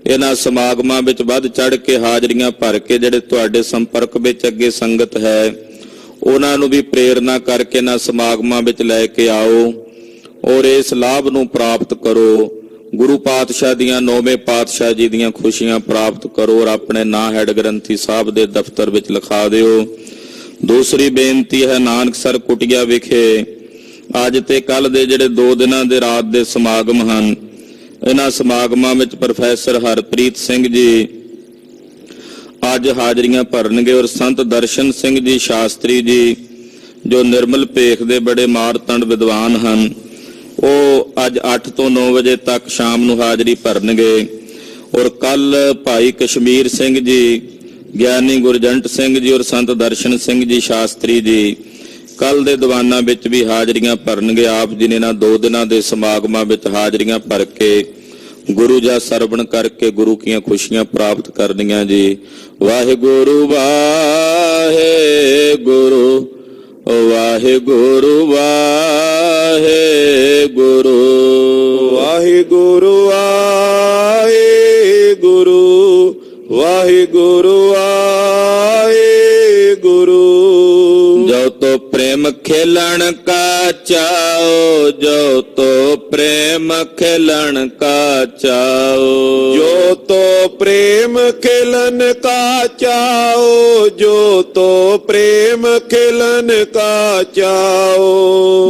A: ਇਹਨਾਂ ਸਮਾਗਮਾਂ ਵਿੱਚ ਵੱਧ ਚੜ ਕੇ ਹਾਜ਼ਰੀਆਂ ਭਰ ਕੇ ਜਿਹੜੇ ਤੁਹਾਡੇ ਸੰਪਰਕ ਵਿੱਚ ਅੱਗੇ ਸੰਗਤ ਹੈ ਉਹਨਾਂ ਨੂੰ ਵੀ ਪ੍ਰੇਰਨਾ ਕਰਕੇ ਇਹਨਾਂ ਸਮਾਗਮਾਂ ਵਿੱਚ ਲੈ ਕੇ ਆਓ ਔਰ ਇਸ ਲਾਭ ਨੂੰ ਪ੍ਰਾਪਤ ਕਰੋ। ਗੁਰੂ ਪਾਤਸ਼ਾਹ ਦੀਆਂ 9ਵੇਂ ਪਾਤਸ਼ਾਹ ਜੀ ਦੀਆਂ ਖੁਸ਼ੀਆਂ ਪ੍ਰਾਪਤ ਕਰੋ ਔਰ ਆਪਣੇ ਨਾਂ ਹੈਡ ਗ੍ਰੰਥੀ ਸਾਹਿਬ ਦੇ ਦਫ਼ਤਰ ਵਿੱਚ ਲਿਖਾ ਦਿਓ। ਦੂਸਰੀ ਬੇਨਤੀ ਹੈ, ਨਾਨਕਸਰ ਕੁਟੀਆ ਵਿਖੇ ਅੱਜ ਤੇ ਕੱਲ ਦੇ ਜਿਹੜੇ 2 ਦਿਨਾਂ ਦੇ ਰਾਤ ਦੇ ਸਮਾਗਮ ਹਨ, ਇਹਨਾਂ ਸਮਾਗਮਾਂ ਵਿੱਚ ਪ੍ਰੋਫੈਸਰ ਹਰਪ੍ਰੀਤ ਸਿੰਘ ਜੀ ਅੱਜ ਹਾਜ਼ਰੀਆਂ ਭਰਨਗੇ ਔਰ ਸੰਤ ਦਰਸ਼ਨ ਸਿੰਘ ਜੀ ਸ਼ਾਸਤਰੀ ਜੀ ਜੋ ਨਿਰਮਲ ਭੇਖ ਦੇ ਬੜੇ ਮਾਰਤੰਡ ਵਿਦਵਾਨ ਹਨ, ਉਹ ਅੱਜ 8 ਤੋਂ 9 ਵਜੇ ਤੱਕ ਸ਼ਾਮ ਨੂੰ ਹਾਜ਼ਰੀ ਭਰਨਗੇ। ਔਰ ਕੱਲ ਭਾਈ ਕਸ਼ਮੀਰ ਸਿੰਘ ਜੀ, ਗਿਆਨੀ ਗੁਰਜੰਟ ਸਿੰਘ ਜੀ ਔਰ ਸੰਤ ਦਰਸ਼ਨ ਸਿੰਘ ਜੀ ਸ਼ਾਸਤਰੀ ਜੀ ਕੱਲ ਦੇ ਦੀਵਾਨਾਂ ਵਿੱਚ ਵੀ ਹਾਜ਼ਰੀਆਂ ਭਰਨਗੇ। ਆਪ ਜੀ ਨੇ ਇਹਨਾਂ 2 ਦਿਨਾਂ ਦੇ ਸਮਾਗਮਾਂ ਵਿੱਚ ਹਾਜ਼ਰੀਆਂ ਭਰ ਕੇ ਗੁਰੂ ਦਾ ਸਰਵਣ ਕਰਕੇ ਗੁਰੂ ਦੀਆਂ ਖੁਸ਼ੀਆਂ ਪ੍ਰਾਪਤ ਕਰਨੀਆਂ ਜੀ। ਵਾਹਿਗੁਰੂ ਵਾਹਿਗੁਰੂ ਵਾਹਿਗੁਰੂ ਵਾਹਿਗੁਰੂ ਵਾਹਿਗੁਰੂ ਵਾਹਿਗੁਰੂ ਵਾਹਿਗੁਰੂ ਵਾਹਿਗੁਰੂ। ਜੋ ਤੋ ਪ੍ਰੇਮ ਖੇਲਣ ਕਾ ਚਾਓ, ਜੋ ਤੋ ਪ੍ਰੇਮ ਖੇਲਣ ਕਾ ਚਾਓ,
B: ਜੋ ਤੋ ਪ੍ਰੇਮ ਖੇਲਨ ਕਾ ਚਾਓ, ਜੋ ਤੋ ਪ੍ਰੇਮ ਖੇਲਨ ਕਾ ਚਾਓ,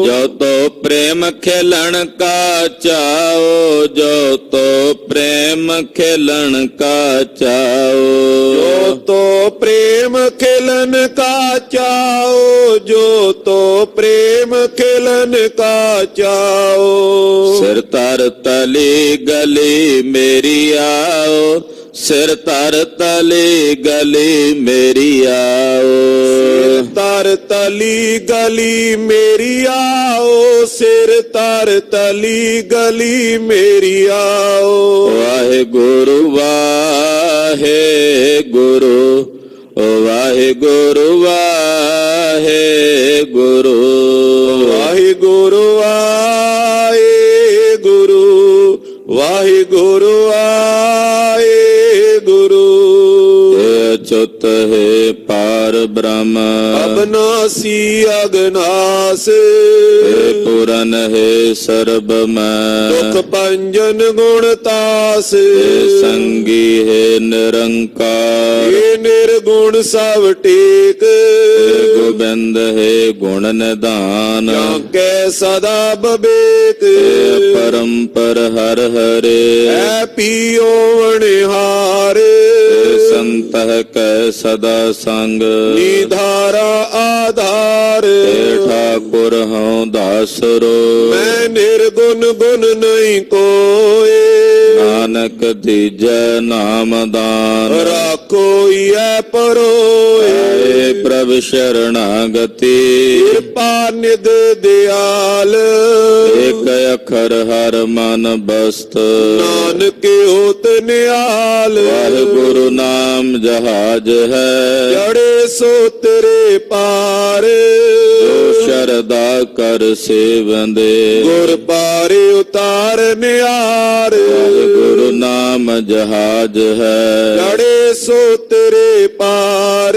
A: ਜੋ ਤੋ ਪ੍ਰੇਮ ਖੇਲਣ ਕਾ ਚਾਓ, ਜੋ ਤੋ ਪ੍ਰੇਮ ਖੇਲਣ ਕਾ ਚਾਓ,
B: ਜੋ ਤੋ ਪ੍ਰੇਮ ਖੇਲਨ ਕਾ ਚਾਓ, ਜੋ ਤੋ ਪ੍ਰੇਮ ਖੇਲਨ ਕਾ ਚਾਓ।
A: ਸਿਰ ਧਰ ਤਲੀ ਗਲੀ ਮੇਰੀ ਆਓ, ਸਿਰ ਧਰ ਤਲੀ ਗਲੀ ਮੇਰੀ ਆਓ,
B: ਸਿਰ ਧਰ ਤਲੀ ਗਲੀ ਮੇਰੀ ਆਓ, ਸਿਰ ਧਰ ਤਲੀ ਗਲੀ ਮੇਰੀ ਆਓ।
A: ਵਾਹਿਗੁਰੂ ਵਾਹਿਗੁਰੂ ਵਾਹਿਗੁਰੂ ਵਾਹਿਗੁਰੂ
B: ਵਾਹਿਗੁਰੂ ਵਾਹਿਗੁਰੂ ਵਾਹਿਗੁਰੂ ਵਾਹਿਗੁਰੂ।
A: ਅਚੁੱਤ ਹੈ ਪਾਰ ਬ੍ਰਹਮ
B: ਅਬਨਾਸੀ ਅਗਨਾਸ,
A: ਪੂਰਨ ਹੈ ਸਰਬ ਮੈਂ
B: ਦੁਖ ਭੰਜਨ ਗੁਣ ਤਾਸ,
A: ਸੰਗੀ ਹੈ ਨਿਰੰਕਾਰ
B: ਏ ਨਿਰਗੁਣ ਸਭ ਟੇਕ,
A: ਗੋਬਿੰਦ ਹੈ ਗੁਣ ਨਿਧਾਨ
B: ਜਾਂ ਕੈ ਸਦਾ ਬਬੇਕ,
A: ਪਰੰਪਰ ਹਰ ਹਰੇ
B: ਐ ਪੀਓ ਵਣਿਹਾਰ,
A: ਸੰਤਹ ਕੈ ਸਦਾ ਸੰਗ
B: ਨਿਧਾਰਾ ਆਧਾਰ,
A: ਠਾਕੁਰ ਹਉ ਦਾਸਰੋ
B: ਮੈਂ ਨਿਰਗੁਣ ਗੁਣ ਨਹੀਂ ਕੋਏ,
A: ਨਾਨਕ ਦੀਜੈ ਨਾਮ ਦਾਨ
B: ਰਾਖੋਈ ਐ ਪਰੋਏ,
A: ਏ ਪ੍ਰਭ ਸ਼ਰਣਾਗਤੀ
B: ਕਿਰਪਾ ਨਿਧ ਦਿਆਲ,
A: ਏਕ ਅਖਰ ਹਰ ਮਨ ਬਸਤ
B: ਨਾਨਕ ਹੋਤ ਨਿਆਲ,
A: ਵਾਹਿਗੁਰੂ ਨਾਮ ਜਹਾਜ ਹੈ
B: ਜੜੇ ਸੋ ਤੇਰੇ ਪਾਰ,
A: ਜੋ ਸ਼ਰਦਾ ਕਰ ਸੇਵੰਦੇ
B: ਗੁਰ ਪਾਰੇ ਉਤਾਰ ਨਿਆਰ,
A: ਵਾਹਿਗੁਰੂ ਨਾਮ ਜਹਾਜ ਹੈ
B: ਜੜੇ ਸੋ ਤੇਰੇ ਪਾਰ,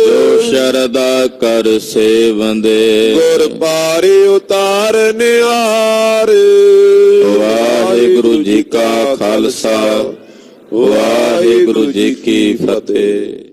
A: ਜੋ ਸ਼ਰਦਾ ਕਰ ਸੇਵੰਦੇ
B: ਗੁਰ ਪਾਰੇ ਉਤਾਰ ਨਿਆਰ।
A: ਵਾਹਿਗੁਰੂ ਜੀ ਕਾ ਖਾਲਸਾ ਵਾਹਿਗੁਰੂ ਜੀ ਕੀ ਫਤਿਹ।